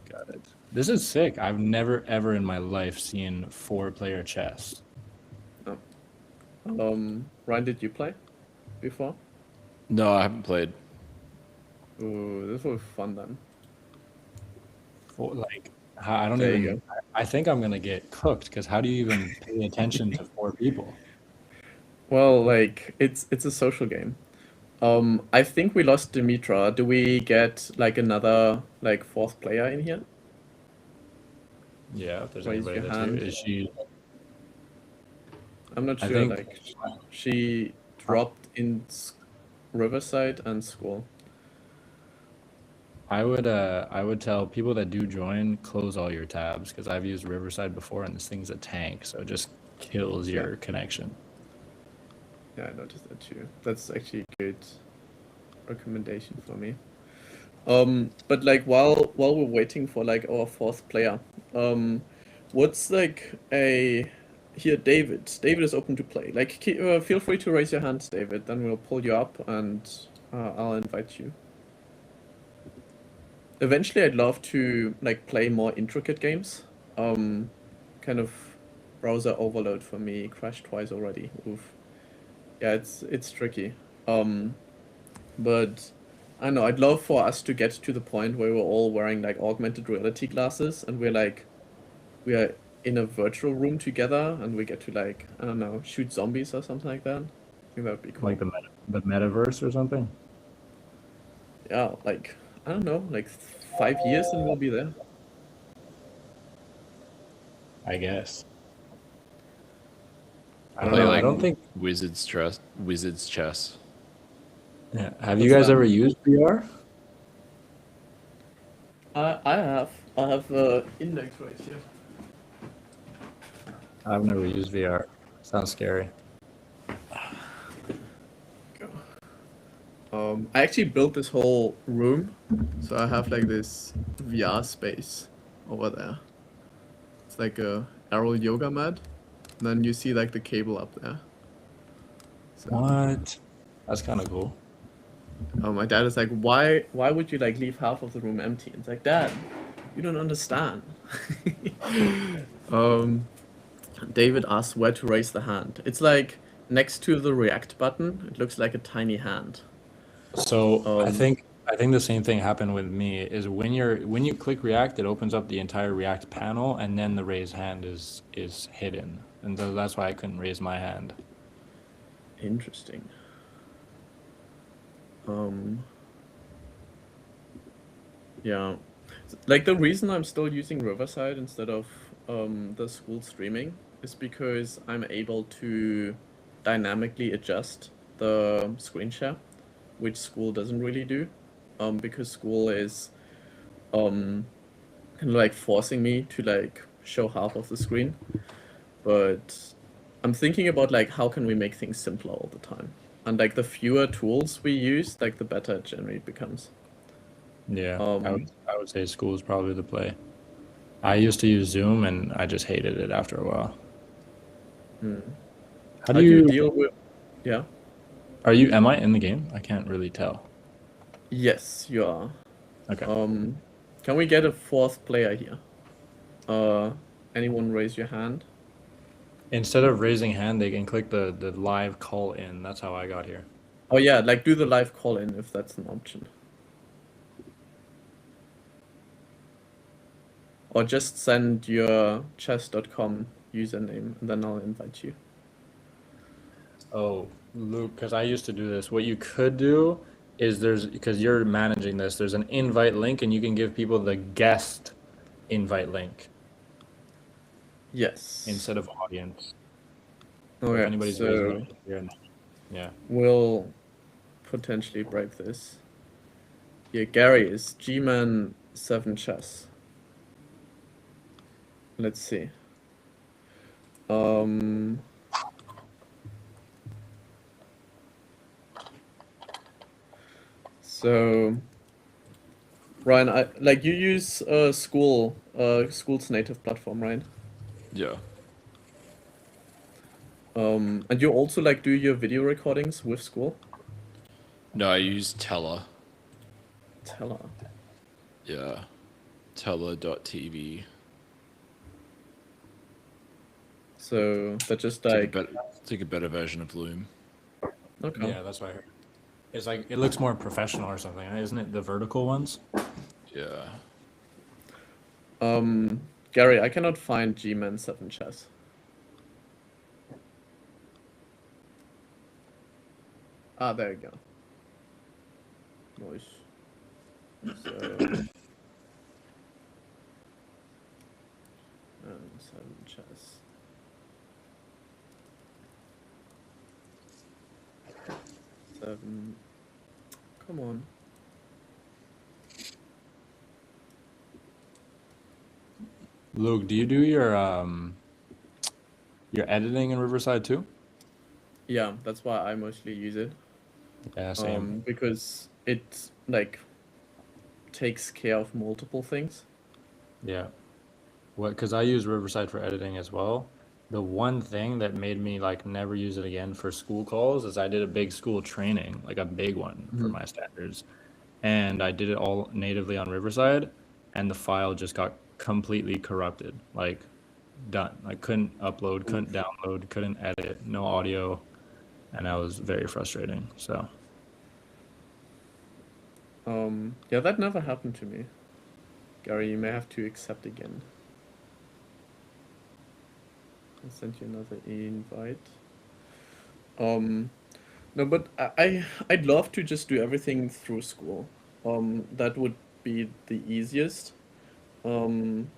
Got it. This is sick. I've never ever in my life seen 4-player chess. Ryan, did you play before? no, I haven't played. Ooh, this was fun then. I don't There you even. I think I'm gonna get cooked because how do you even pay attention to 4 people? Well, like it's a social game. I think we lost Dimitra. Do we get like another like 4th player in here? Yeah, if there's Raise anybody your that's hand. here, is she? I'm not I sure. think- Like she dropped in Riverside and School. I would tell people that do join, close all your tabs because I've used Riverside before and this thing's a tank, so it just kills your connection. Yeah, I noticed that too. That's actually a good recommendation for me. But like while we're waiting for like our 4th player, what's like a here David? David is open to play. Like feel free to raise your hand, David. Then we'll pull you up and I'll invite you. Eventually, I'd love to like play more intricate games. Kind of browser overload for me crashed twice already. Oof. Yeah, it's tricky. But I don't know, I'd love for us to get to the point where we're all wearing like augmented reality glasses and we are in a virtual room together and we get to like, I don't know, shoot zombies or something like that. I think that would be cool. Like the metaverse or something. Yeah, like I don't know, like 5 years and we'll be there. I guess. I Play don't know. I like don't think. Wizard's chess. Yeah. Have you What's guys that? ever used VR? I have the index right here. I've never used VR. Sounds scary. I actually built this whole room, so I have like this VR space over there. It's like a aerial yoga mat, and then you see like the cable up there. So What? That's kind of cool. my dad is like, why would you like leave half of the room empty? It's like, Dad, you don't understand. um, David asks where to raise the hand. It's like next to the react button. It looks like a tiny hand. So I Um, think I think the same thing happened with me is when you click React, it opens up the entire React panel, and then the raise hand is hidden, and so that's why I couldn't raise my hand. Interesting. Um, yeah. Like the reason I'm still using Riverside instead of the school streaming is because I'm able to dynamically adjust the screen share, which school doesn't really do. Because school is kind of like forcing me to like show half of the screen. But I'm thinking about like how can we make things simpler all the time. And like the fewer tools we use, like the better it generally becomes. Yeah, Um, I would say school is probably the play. I used to use Zoom, and I just hated it after a while. hmm. How How do do you you deal with? Yeah. am I in the game? I can't really tell. Yes, you are. Okay. Um, can we get a fourth player here? Uh, anyone raise your hand? Instead of raising hand, they can click the live call in. That's how I got here. Oh yeah, like do the live call in if that's an option. Or just send your chess.com username and then I'll invite you. Oh, Luke, because I used to do this. What you could do is because you're managing this, there's an invite link, and you can give people the guest invite link Yes. instead of audience. So if Okay, anybody's raising their so hand here, yeah. we'll potentially break this. Yeah, Gary is G-Man 7 chess. Let's see. Um, so Ryan, I like you use School's native platform, right? Yeah. And you also like do your video recordings with School? No, I use Teller. Teller. Yeah. Teller.tv. So that just It's like a better version of Loom. okay. Yeah, that's what I heard. It's like it looks more professional or something, isn't it? The vertical ones. Yeah. Gary, I cannot find G-Man 7 chess. Ah, there you go. Nice. So, and 7 chess. Seven. Come on. Luke, do you do your editing in Riverside too? Yeah, that's why I mostly use it. Yeah, same. Because it like takes care of multiple things. Yeah. What? Because I use Riverside for editing as well. The one thing that made me like never use it again for school calls is I did a big school training, like a big one for my standards, and I did it all natively on Riverside, and the file just got completely corrupted. Like done. I couldn't upload, couldn't Oof. download, couldn't edit, no audio, and that was very frustrating. So Yeah, that never happened to me. Gary, you may have to accept again. I'll send you another invite. No, but I'd love to just do everything through School. That would be the easiest. And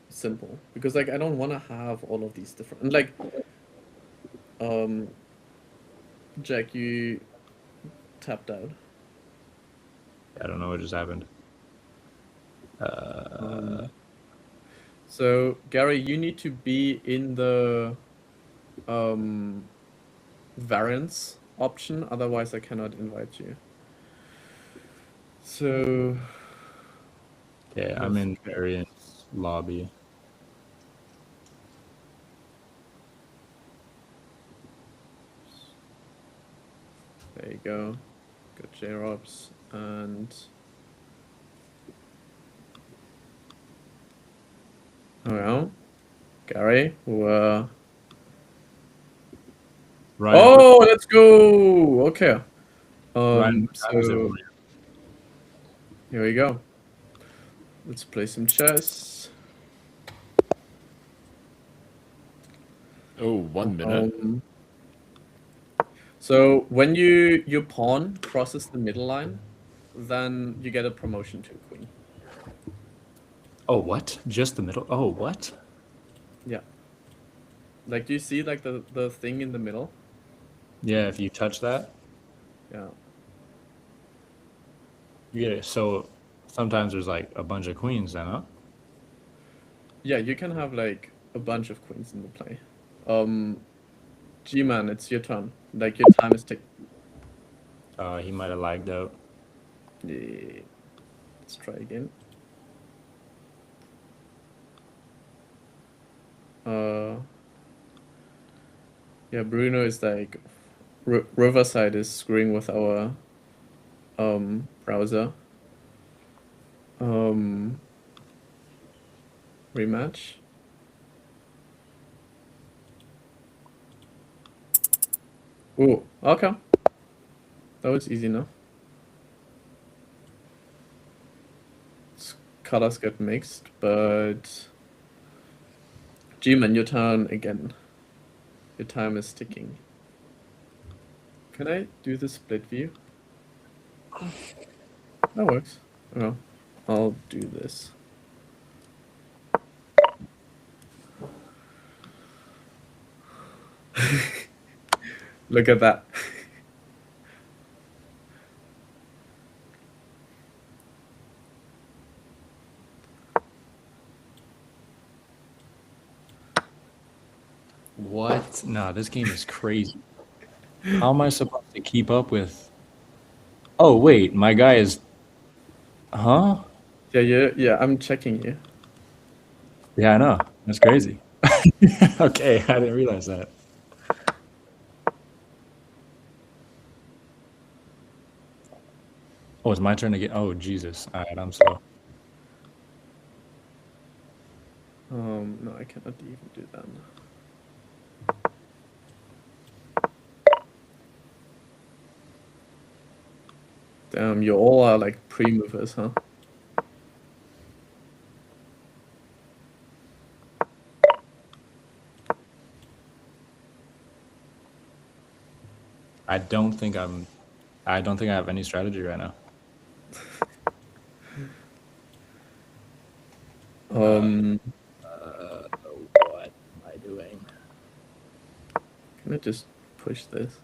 simple because like I don't want to have all of these different and like Jack, you tapped out. I don't know what just happened. So Gary, you need to be in the variants option, otherwise I cannot invite you. So Yeah, I'm in variants lobby. there you go. Got JRops and well, Gary, Ryan, oh, let's go. Okay. Ryan, what time is it So over here? here we go. Let's play some chess. Oh, 1 minute. So when your pawn crosses the middle line, then you get a promotion to queen. Oh, what? Just the middle? Oh, what? Yeah. Like, do you see like the thing in the middle? Yeah, if you touch that, Yeah. you get it. So sometimes there's like a bunch of queens then, huh? Yeah, you can have like a bunch of queens in the play. G-Man, it's your turn. Like your time is ticking. He might have lagged out. Yeah. Let's try again. Yeah, Bruno is like Riverside is screwing with our browser. Rematch. Oh, okay. That was easy enough. Colors get mixed, but G-Man, your turn again. Your time is ticking. Can I do the split view? That works. Oh, I'll do this. Look at that. What? Nah, this game is crazy. How am I supposed to keep up with? Oh, wait, my guy is. Huh? Yeah, I'm checking you. Yeah, I know. That's crazy. Okay, I didn't realize that. Oh, it's my turn to get. Oh, Jesus. All right, I'm slow. No, I cannot even do that. Damn, you all are like pre-movers, huh? I don't think I'm. I don't think I have any strategy right now. What am I doing? can I just push this?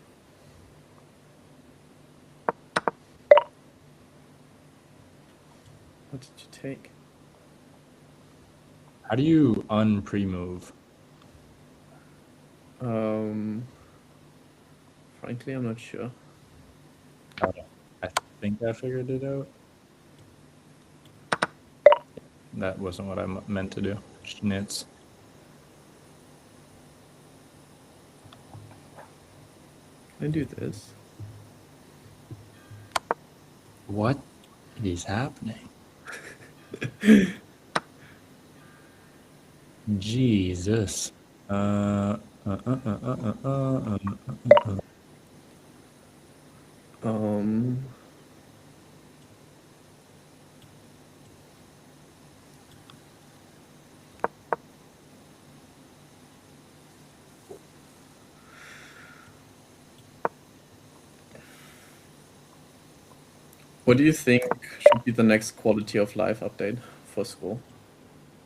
What did you take? How do you un-pre-move? Frankly, I'm not sure. I think I figured it out. That wasn't what I meant to do. Schnitz. Can I do this? What is happening? Jesus. What do you think should be the next quality of life update for school?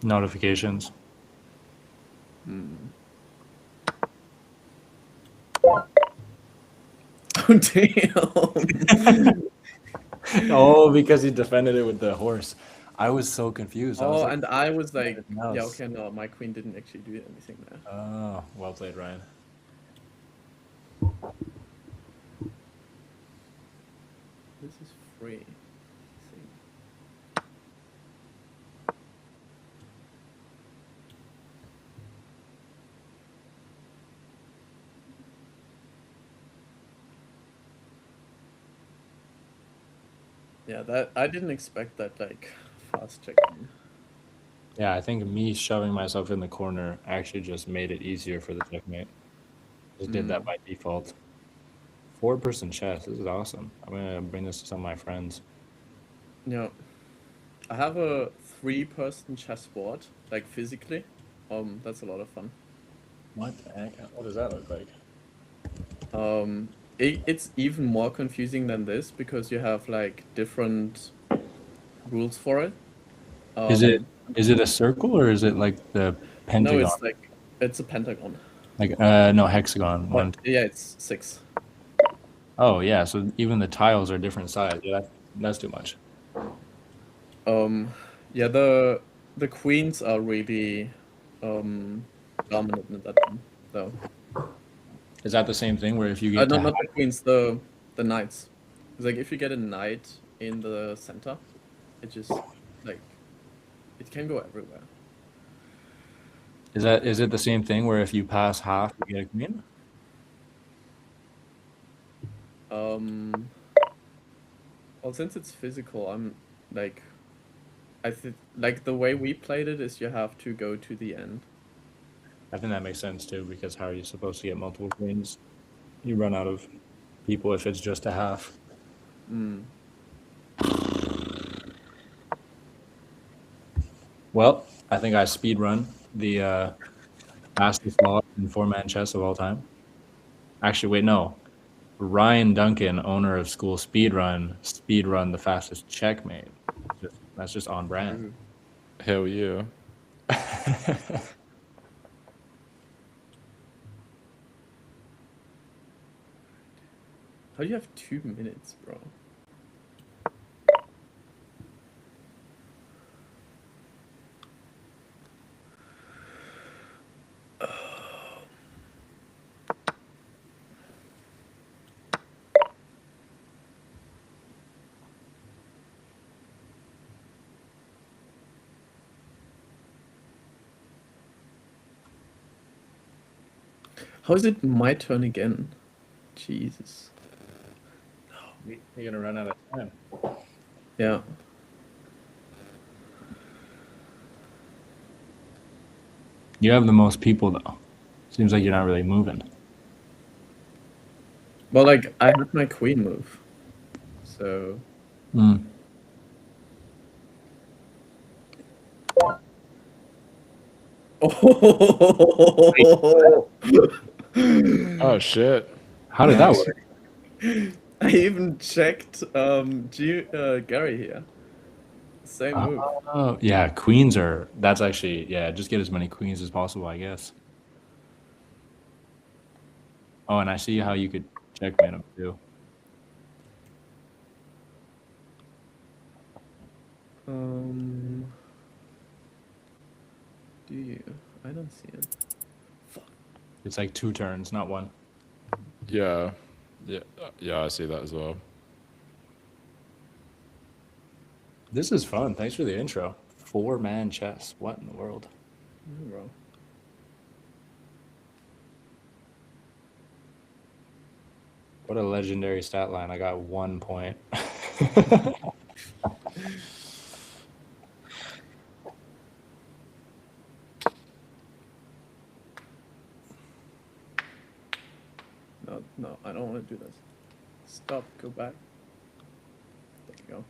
Notifications. damn. Oh, because he defended it with the horse. I was so confused. I was Oh, like, and I was like, anything yeah, else. okay, no, my queen didn't actually do anything there. Oh, well played, Ryan. This is free. Let's see. Yeah, that I didn't expect that like fast checking. Yeah, I think me shoving myself in the corner actually just made it easier for the checkmate. Just did that by default. 4-person chess. This is awesome. I'm gonna bring this to some of my friends. Yeah. I have a 3-person chessboard, like physically. That's a lot of fun. What the heck? What does that look like? It's even more confusing than this because you have like different rules for it. Is it a circle or is it like the No, pentagon? it's a pentagon. Like no, hexagon. One. Yeah, it's 6. Oh yeah, so even the tiles are different size. Yeah, that's too much. Yeah, the queens are really dominant in that one, though. Is that the same thing where if you get No, to not the queens, the knights. It's like if you get a knight in the center, it just like it can go everywhere. is it the same thing where if you pass half you get a queen? Well, since it's physical, I'm like, I think like the way we played it is you have to go to the end. I think that makes sense too, because how are you supposed to get multiple queens? You run out of people if it's just a half. Well, I think I speed run the fastest log in 4-man chess of all time. Actually, wait, no. Ryan Duncan, owner of Skool speedrun the fastest checkmate. That's just on brand. Hell yeah. How do you have 2 minutes, bro? How is it my turn again? Jesus. You're gonna run out of time. Yeah. You have the most people though. Seems like you're not really moving. Well, like I had my queen move, so. Oh shit. How did that work? I even checked Gary here. Same move. Oh yeah, queens are. That's actually just get as many queens as possible, I guess. Oh, and I see how you could checkmate them too. Do you? I don't see it. Fuck. It's like 2 turns, not 1. Yeah. Yeah, I see that as well. This is fun. Thanks for the intro. 4-man chess. What in the world? Yeah, bro. What a legendary stat line. I got 1 point. No, I don't want to do this. Stop, go back. There you go.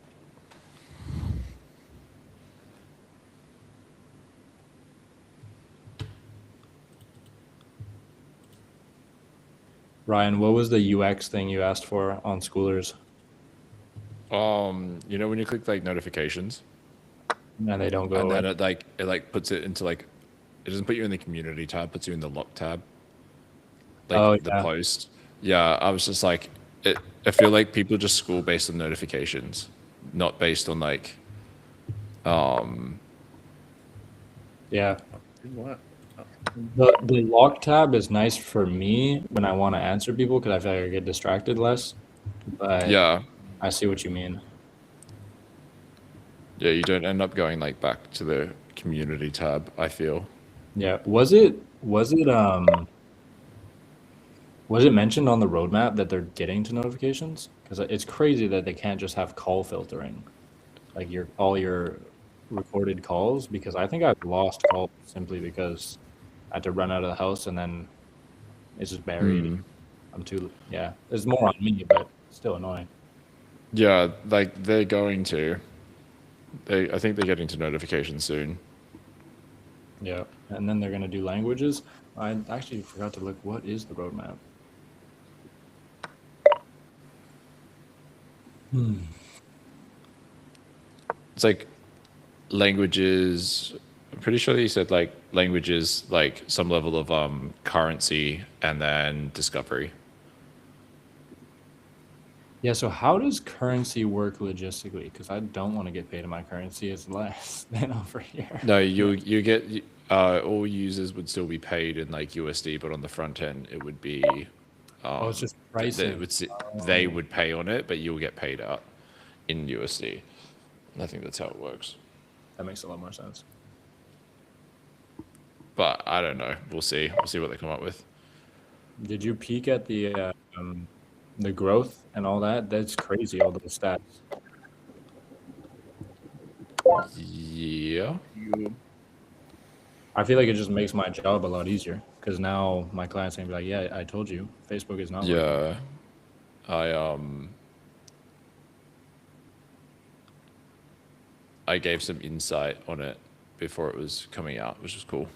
Ryan, what was the UX thing you asked for on Schoolers? You know when you click like notifications And they don't go and away. then it puts it into like, it doesn't put you in the community tab, puts you in the lock tab. Like Oh, the yeah. post. Yeah, I was just like, I feel like people just school based on notifications, not based on like Yeah. What? The lock tab is nice for me when I want to answer people because I feel like I get distracted less. But yeah. I see what you mean. Yeah, you don't end up going like back to the community tab, I feel. Yeah. Was it mentioned on the roadmap that they're getting to notifications? Because it's crazy that they can't just have call filtering, like all your recorded calls. Because I think I've lost calls simply because I had to run out of the house and then it's just buried. Yeah. There's more on me, but still annoying. Yeah, like they're going to. I think they're getting to notifications soon. Yeah. And then they're gonna do languages. I actually forgot to look. What is the roadmap? It's like languages. I'm pretty sure that you said like languages, like some level of currency, and then discovery. Yeah, so how does currency work logistically? Because I don't want to get paid in my currency. It's less than over here. No, you get all users would still be paid in like USD, but on the front end it would be Oh, it's just they pricing. would they would pay on it, but you'll get paid out in USD. And I think that's how it works. That makes a lot more sense. But I don't know. We'll see. We'll see what they come up with. Did you peek at the growth and all that? That's crazy, all those stats. Yeah. You I feel like it just makes my job a lot easier because now my clients can be like, "Yeah, I told you, Facebook is not working." Yeah. I gave some insight on it before it was coming out, which was cool.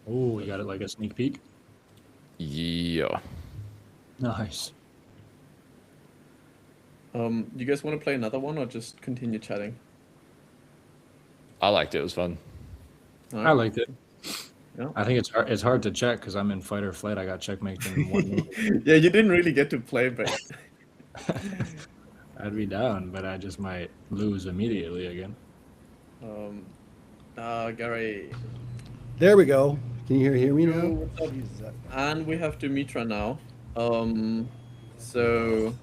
Oh, you got it like a sneak peek. Yeah. Nice. you guys want to play another one or just continue chatting? I liked it. It was fun. All I right. liked it. Yeah. I think it's hard to check because I'm in fight or flight. I got checkmate in 1 minute. Yeah, you didn't really get to play, but I'd be down, but I just might lose immediately again. Gary. There we go. Can you hear me Yo, now? what's up? Jesus. And we have Dimitra now. So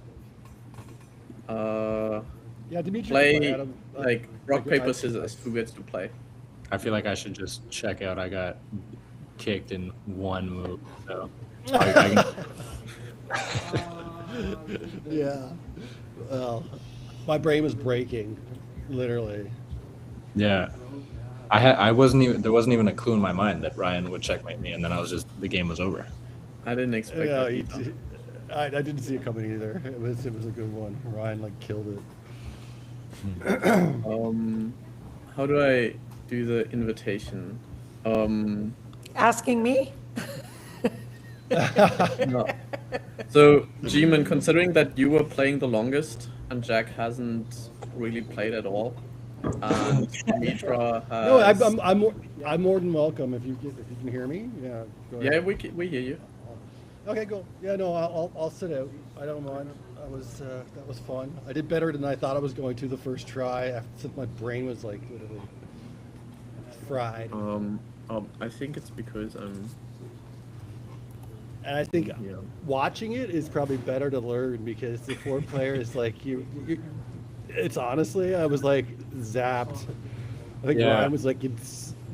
Yeah, Dimitri. play Adam, like rock I- paper scissors. Who gets to play? I feel like I should just check out. I got kicked in one move, so Yeah. Well, my brain was breaking, literally. yeah. I wasn't even there wasn't even a clue in my mind that Ryan would checkmate me, and then the game was over. I didn't expect Yeah, that. either. I didn't see it coming either. It was a good one. Ryan like killed it. How do I do the invitation? Asking me? No. So, G-Man, considering that you were playing the longest and Jack hasn't really played at all, and Dimitra No, has... I'm more than welcome if you can hear me. Yeah. Go ahead. Yeah, we hear you. Okay, cool. Yeah, no, I'll sit out. I don't mind. That was fun. I did better than I thought I was going to the first try, since my brain was like literally fried. I think it's because I'm... And I think Yeah. watching it is probably better to learn because the 4 player is like it's honestly, I was like zapped. I think Yeah. Ryan was like,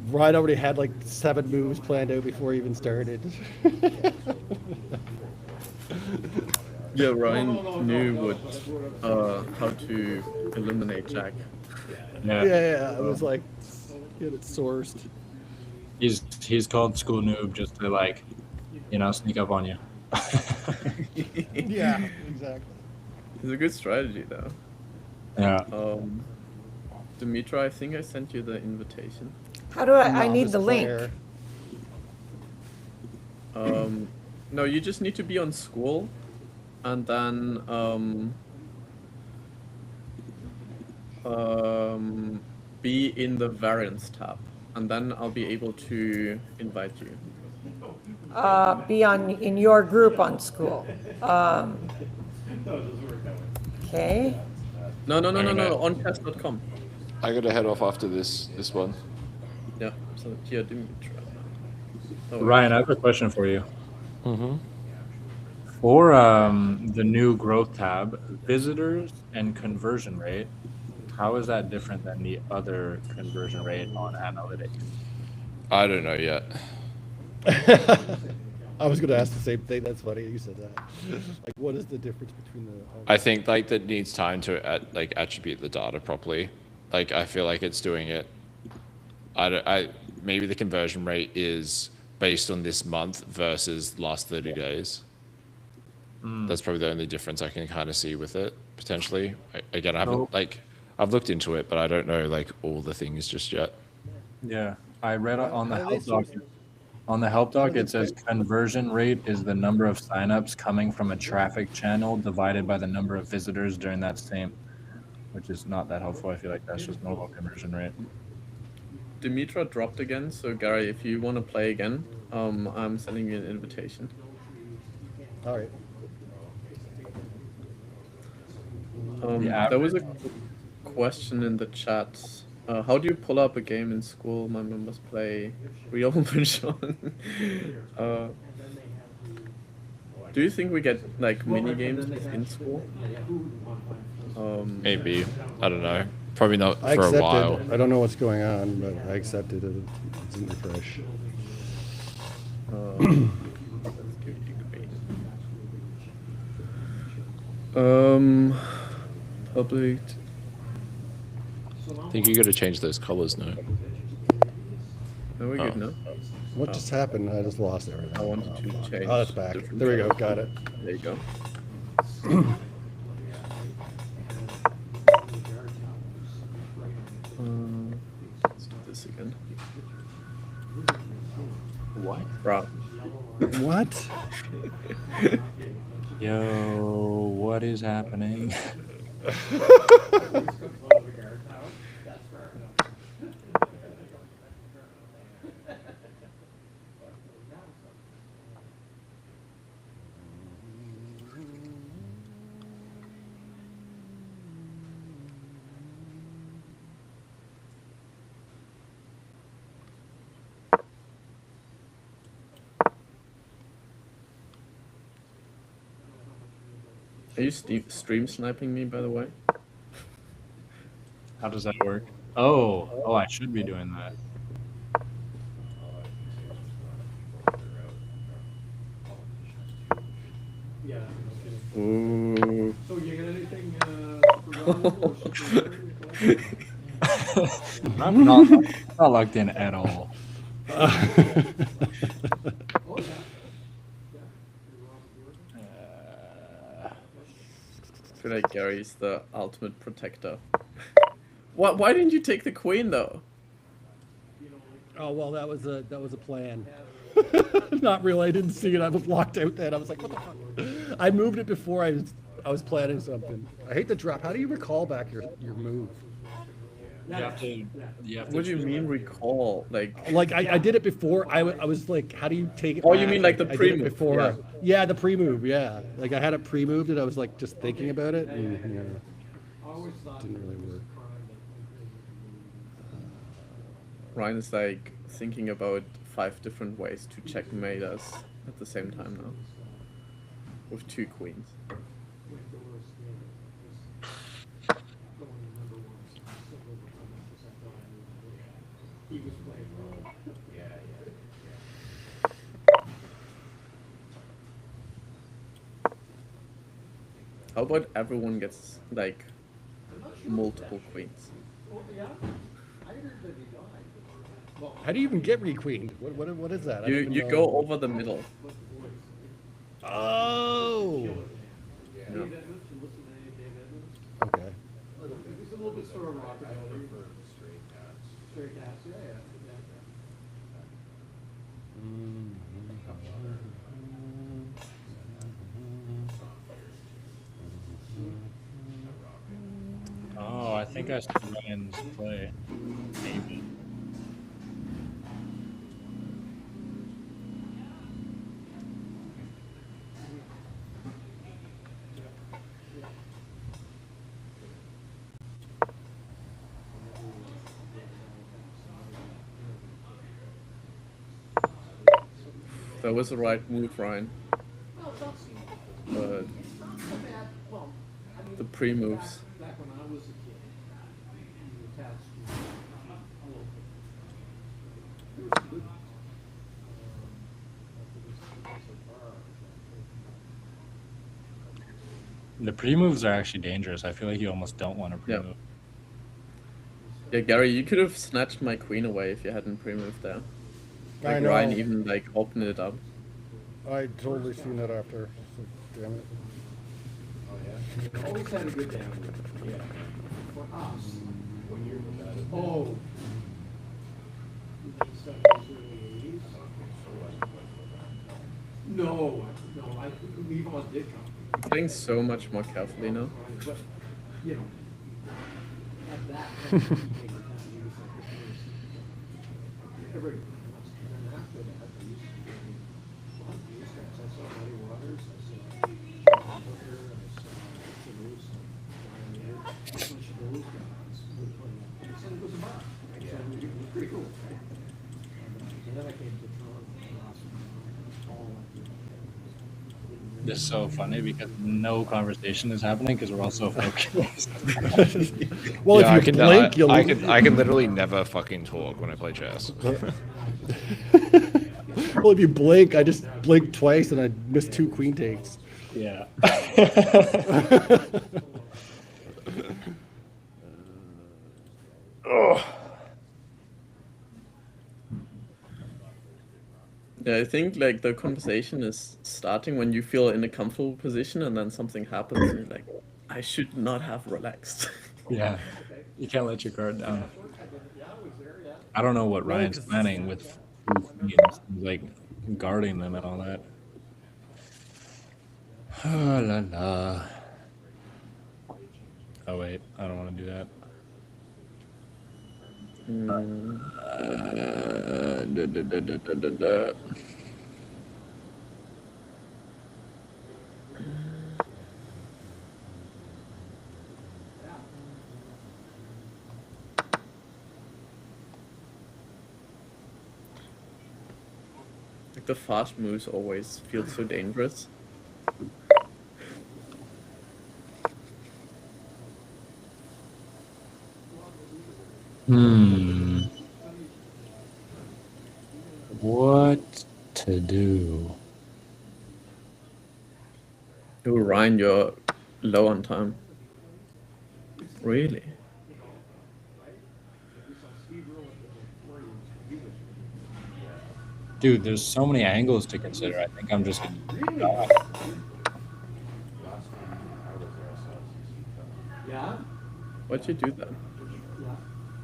Ryan already had like 7 moves planned out before he even started. Yeah, Ryan knew what, how to eliminate Jack. Yeah, I was like, get it sourced. He's called School Noob just to like, sneak up on you. Yeah, exactly. It's a good strategy, though. Yeah. Dimitra, I think I sent you the invitation. How do I need Novice the link. player. No, you just need to be on Skool, and then be in the variants tab, and then I'll be able to invite you. be in your group on Skool. Okay, No, no, no, no, I'm no, gonna- on test.com. I gotta head off after this one. Yeah, so here, Dimitra. Oh, wait. Ryan, I have a question for you. Mm-hmm. For the new growth tab, visitors and conversion rate, how is that different than the other conversion rate on analytics? I don't know yet. I was gonna ask the same thing. That's funny you said that. Like, what is the difference between the? I think like that needs time to like attribute the data properly. Like I feel like it's doing it. Maybe the conversion rate is based on this month versus last 30 days. That's probably the only difference I can kind of see with it potentially. Again, I haven't I've looked into it, but I don't know like all the things just yet. Yeah, I read on the How do they help doc. sort- On the help doc, it says conversion rate is the number of signups coming from a traffic channel divided by the number of visitors during that same, which is not that helpful. I feel like that's just normal conversion rate. Dimitra dropped again, so Gary, if you want to play again, I'm sending you an invitation. All right. There was a question in the chat. How do you pull up a game in Skool? My members play real version. Do you think we get like mini games in Skool? Maybe. I don't know. Probably not I for a accepted. while. I don't know what's going on, but I accepted it. It's in refresh. Public. I think you got to change those colors now. Are we good now? What just happened? I just lost it right I now. wanted to change. Oh, that's back. different There we go. colors. Got it. There you go. Let's do this again. What? Right. What? Yo, what is happening? Are you stream sniping me, by the way? How does that work? Oh, I should be doing that. Ooh. So you got anything I'm not logged in at all. I feel like Gary's the ultimate protector. Why didn't you take the queen though? Oh well, that was a plan. Not really. I didn't see it. I was locked out then. I was like, what the fuck? I moved it before I was planning something. I hate the drop. How do you recall back your move? You have to What do you mean recall? Like, I did it before. I was like, how do you take it? Oh, you back? mean like the I did it pre-move, before? yeah. Yeah, the pre-move. Yeah, like I had it pre-moved and I was like just thinking about it, and didn't really work. Ryan is like thinking about 5 different ways to checkmate us at the same time now. With 2 queens. How about everyone gets like multiple queens? How do you even get requeened? What is that? I don't You even you know. go over the middle. Oh. Yeah. Okay. It's a little bit sort of rocket for straight cast. Yeah. Oh, I think I see Ryan's play. Maybe. That was the right move, Ryan. But the pre-moves. Back when I was a kid, you attached all over. There was some good ones. The pre-moves are actually dangerous. I feel like you almost don't want to Yeah. pre-move. Yeah, Gary, you could have snatched my queen away if you hadn't pre-moved there. I Like know. Ryan even like opened it up. I totally seen that after. So, damn it. Oh, yeah? Always had a good downward, yeah. For us. What year was that? Oh. Stuff in the early 80s? No, Levon did come. I'm playing so much more carefully now. But, you know, at that time, you take the time to use like every once. And then after that, I used to do a lot of these guys. I saw Muddy Waters, I saw Booker, I saw Toulouse, Ryan Air, a bunch of those guys would play that. And so it was a bar. So it was pretty cool, right? And then I came to Toronto, all like This is so funny because no conversation is happening because we're all so focused. Well, Yeah, if you blink, you'll. I can literally never fucking talk when I play chess. Well, if you blink, I just blinked twice and I missed 2 queen takes. Yeah. Yeah, I think like the conversation is starting when you feel in a comfortable position and then something happens and you're like, I should not have relaxed. Yeah. You can't let your guard down. I don't know what Ryan's planning with queens, like guarding them and all that. Oh, la, la. Oh wait, I don't want to do that. Da, da, da, da, da, da, da. Like the fast moves always feel so dangerous. What to do? Oh, Ryan, you're low on time. Really? Dude, there's so many angles to consider. I think I'm just gonna die. Yeah? What'd you do then? Yeah.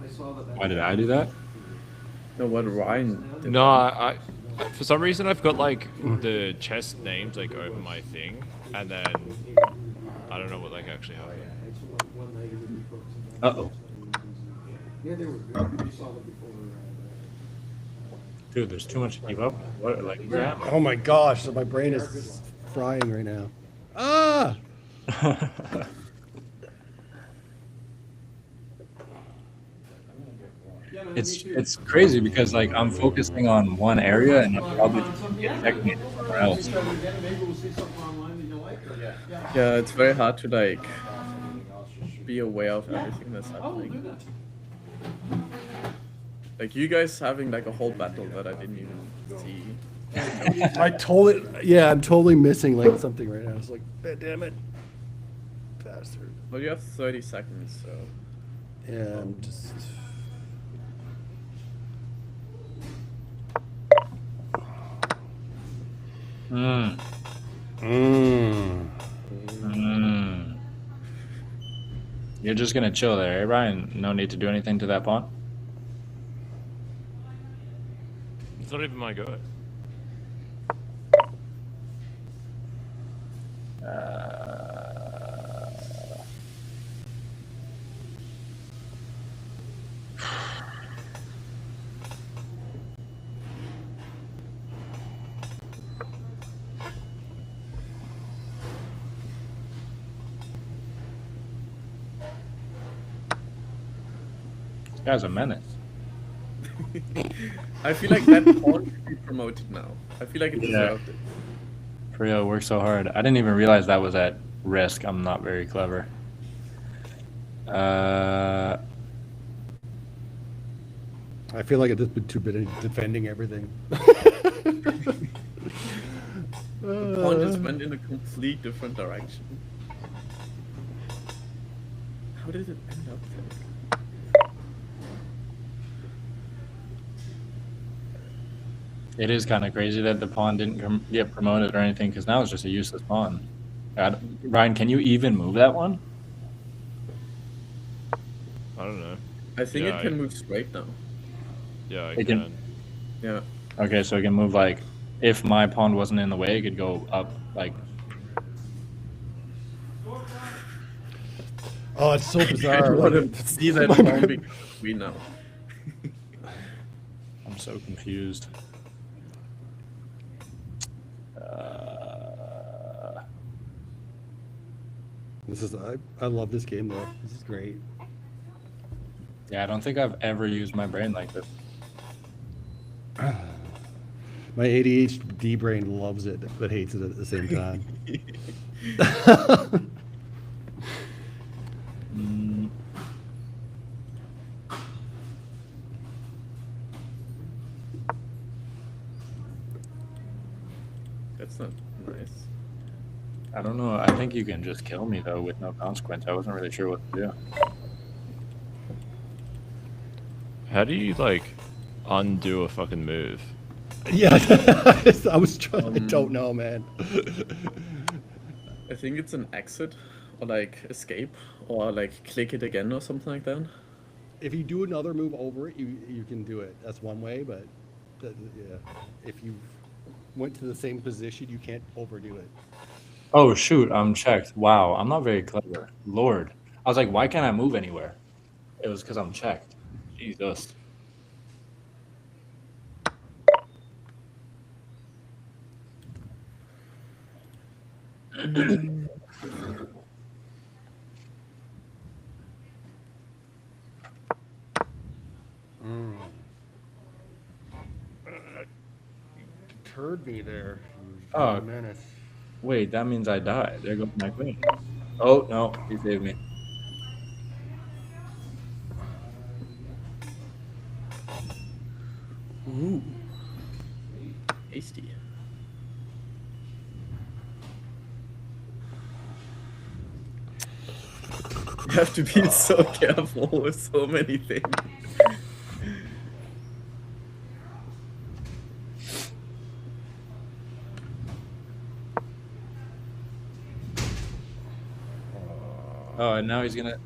I saw that. Why did I do that? No, what Ryan did. No, I for some reason I've got like the chess names like over my thing, and then I don't know what like actually happened. It's one night we focused on. Uh-oh. Yeah, they were good. You saw them before. Dude, there's too much to keep up with. What, like, what's happening? Oh my gosh, so my brain is frying right now. Ah! It's crazy because like I'm focusing on one area and I'm probably checking it somewhere else. Maybe we'll see something online that you like. Yeah, it's very hard to like be aware of everything that's I will do happening. that. Like you guys having like a whole battle that I didn't even see. I'm totally missing like something right now. It's like, damn it. Bastard. Well, you have 30 seconds, so. Yeah, I'm just. Mm. Mm. Mm. You're just gonna chill there, eh, Ryan? No need to do anything to that pawn. It's not even my go. This guy's a menace. I feel like that pawn should be promoted now. I feel like it Yeah. deserved it. For real, worked so hard. I didn't even realize that was at risk. I'm not very clever. I feel like I've just been too busy defending everything. The pawn just went in a complete different direction. How did it end up there? It is kind of crazy that the pawn didn't get promoted or anything, because now it's just a useless pawn. Ryan, can you even move that one? I don't know. I think Yeah, it can move straight now. Yeah, I It can- Yeah. Okay, so it can move like, if my pawn wasn't in the way, it could go up like. Oh, it's so I bizarre. want like, to see that pawn become queen now. I'm so confused. I love this game though. This is great. Yeah, I don't think I've ever used my brain like this. My ADHD brain loves it, but hates it at the same time. That's not nice. I don't know. I think you can just kill me though with no consequence. I wasn't really sure what to do. How do you like undo a fucking move? Yeah, I was trying. I don't know, man. I think it's an exit, or like escape, or like click it again, or something like that. If you do another move over it, you can do it. That's one way, but yeah, if you went to the same position, you can't overdo it. Oh shoot, I'm checked. Wow, I'm not very clever. Lord. I was like, why can't I move anywhere? It was because I'm checked. Jesus. Turd me there. Oh. Menace. Wait, that means I died. There goes my queen. Oh no, he saved me. Ooh. Tasty. You have to be so careful with so many things. Oh, and now he's gonna.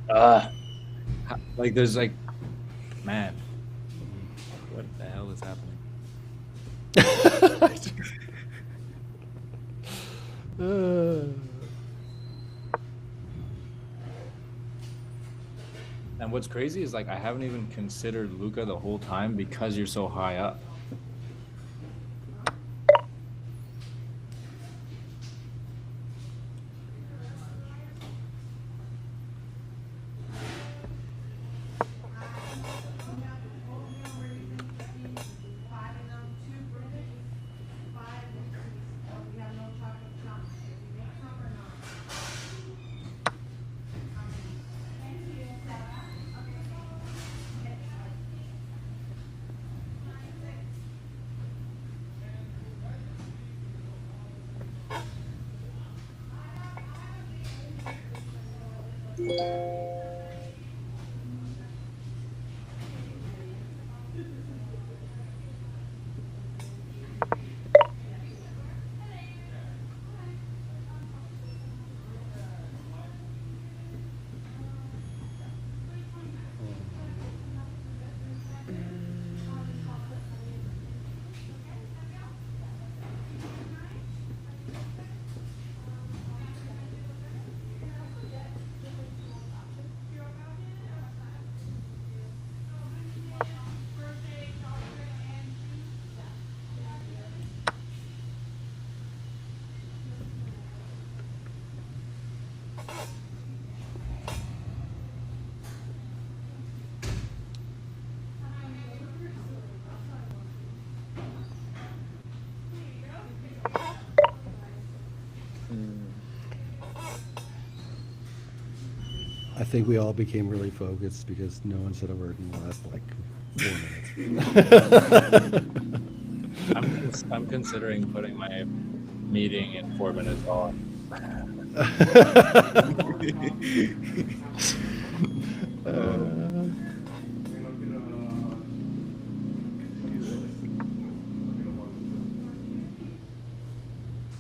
Like there's like, man, what the hell is happening? And what's crazy is like I haven't even considered Luca the whole time because you're so high up. think we all became really focused because no one said a word in the last like 4 minutes. I'm considering putting my meeting in 4 minutes on.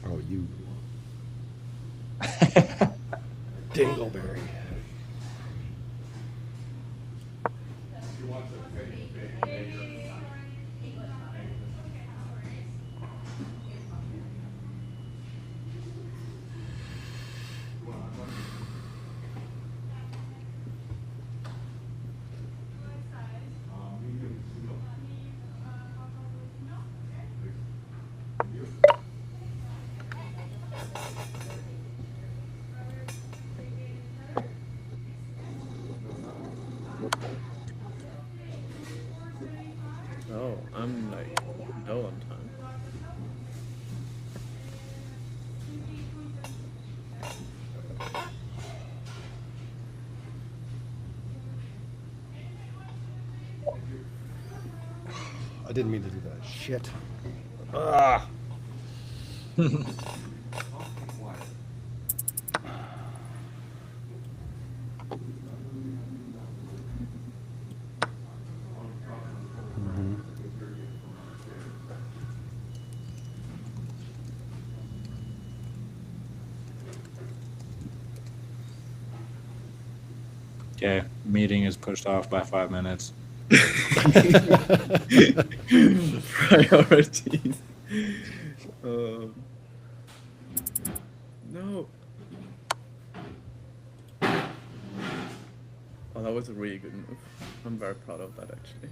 Oh, you dingleberry. Oh, I'm like no on time. I didn't mean to do that. Shit. Ah. Okay, meeting is pushed off by 5 minutes. Priorities. No. Oh, that was a really good move. I'm very proud of that, actually.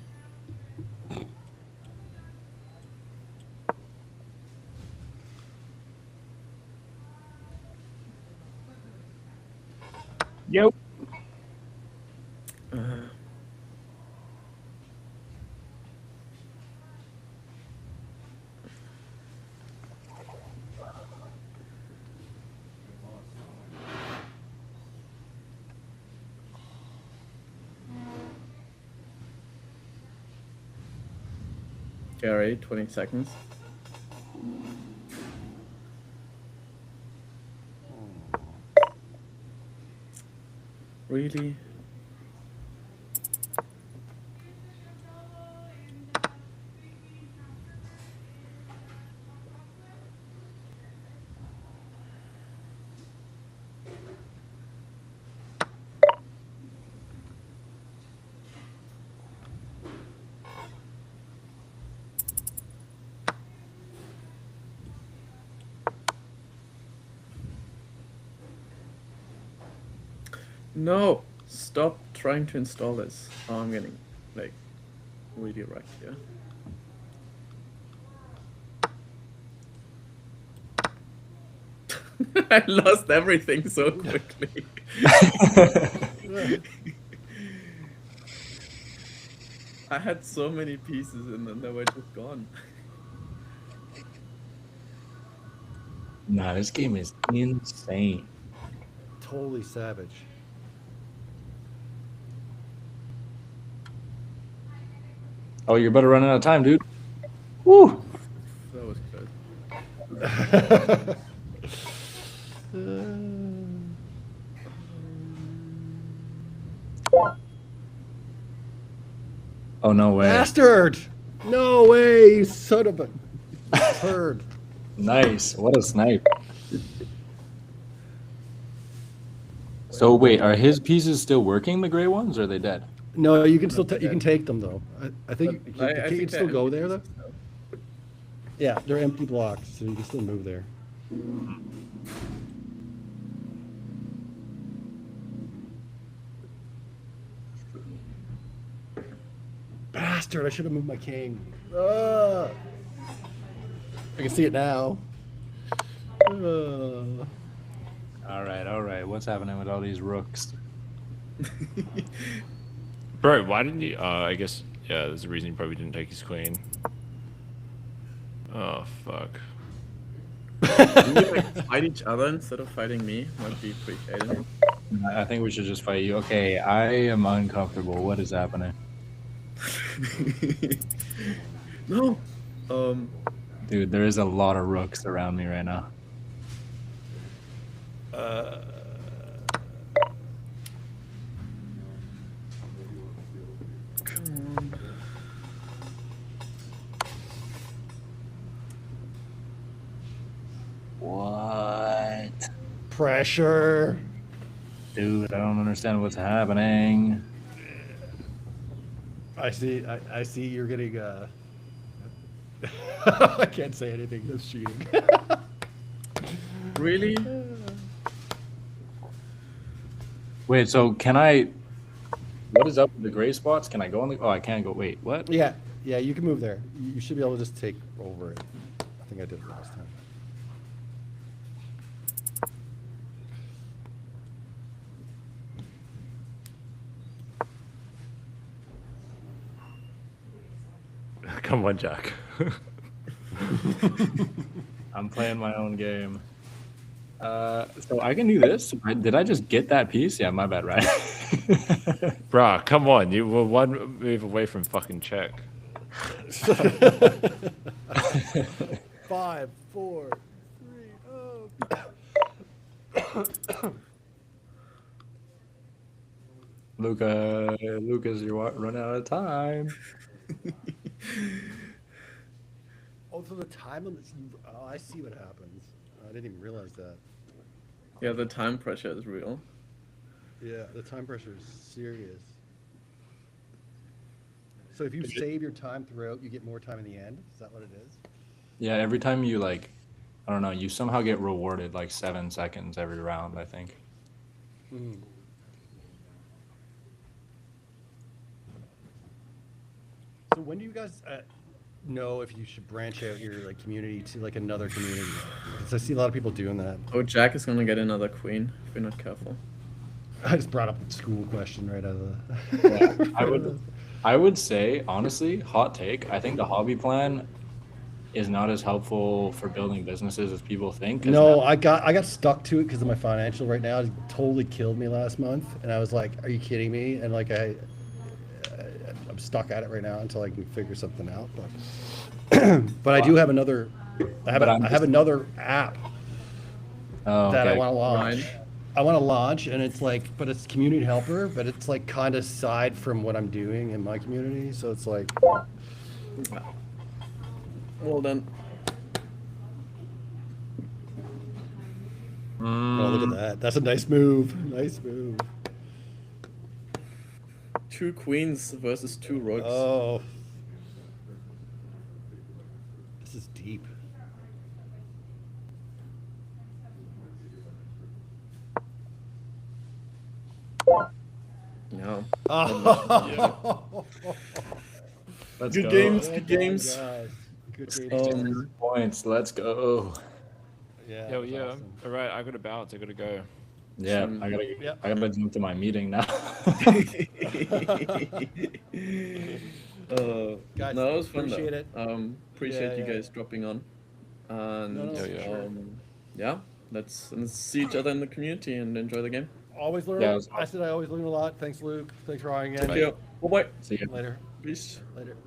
Yep. Gary, 20 seconds. Really? No! Stop trying to install this. Oh, I'm getting, like, really wrecked here. I lost everything so quickly. I had so many pieces and then they were just gone. Nah, this game is insane. Totally savage. Oh, you're about to run out of time, dude. Woo! That was good. Oh, no way. Bastard! No way, you son of a turd. Nice. What a snipe. So wait, are his pieces still working, the gray ones, or are they dead? No, you can still you can take them though. I think But you I can think still they're go empty there though. pieces, though. Yeah, they're empty blocks, so you can still move there. Bastard! I should have moved my king. I can see it now. All right. What's happening with all these rooks? Bro, why didn't you? I guess, yeah, there's a reason you probably didn't take his queen. Oh, fuck. Can we like fight each other instead of fighting me? Might be appreciated. I think we should just fight you. Okay, I am uncomfortable. What is happening? No. Dude, there is a lot of rooks around me right now. Come on. What? Pressure. Dude, I don't understand what's happening. I see. I see. You're getting. I can't say anything. That's cheating. Really? Wait, so can I... What is up with the gray spots? Can I go on the... Oh, I can't go. Wait, what? Yeah. Yeah. You can move there. You should be able to just take over it. I think I did it last time. Come on, Jack. I'm playing my own game. So I can do this. Did I just get that piece? Yeah, my bad, right? Bruh, come on. You were one move away from fucking check. 5, 4, 3. Oh. Lucas, you're running out of time. Oh, so the time limit. Oh, I see what happens. I didn't even realize that. Yeah, the time pressure is real. Yeah, the time pressure is serious. So if you save your time throughout, you get more time in the end. Is that what it is? Yeah, every time you I don't know, you somehow get rewarded like 7 seconds every round, I think. Hmm. So when do you guys know if you should branch out your community to another community? Because I see a lot of people doing that. Oh, Jack is gonna get another queen if we're not careful. I just brought up the school question right out of the. Yeah, I would say, honestly, hot take, I think the hobby plan is not as helpful for building businesses as people think. 'Cause No, now- I got stuck to it because of my financial right now. It totally killed me last month, and I was like, "Are you kidding me?" And I'm stuck at it right now until I can figure something out. But I do have another. I have another app Oh, that I okay. want to launch. Ryan? I want to launch, and it's but it's community helper, but it's kind of side from what I'm doing in my community. So it's like, Well then. oh, look at that. That's a nice move. Nice move. 2 queens versus 2 rooks. Oh, this is deep. No. Oh. Let's Good go. games, good games. Guys. Good games. Points. Let's go. Yeah. Hell that's yeah. awesome. All right, I got to bounce. I got to go. Yeah, Some- I Yep. gotta jump to my meeting now. Guys, no, it was fun appreciate though. it. Appreciate you Yeah. guys dropping on. And No, Yeah, yeah. yeah, let's see each other in the community and enjoy the game. Always learn. Yeah, it was I said I always learn a lot. Thanks, Luke. Thanks, Ryan. Again. Yeah. Bye-bye. See ya. Later. Peace. Later.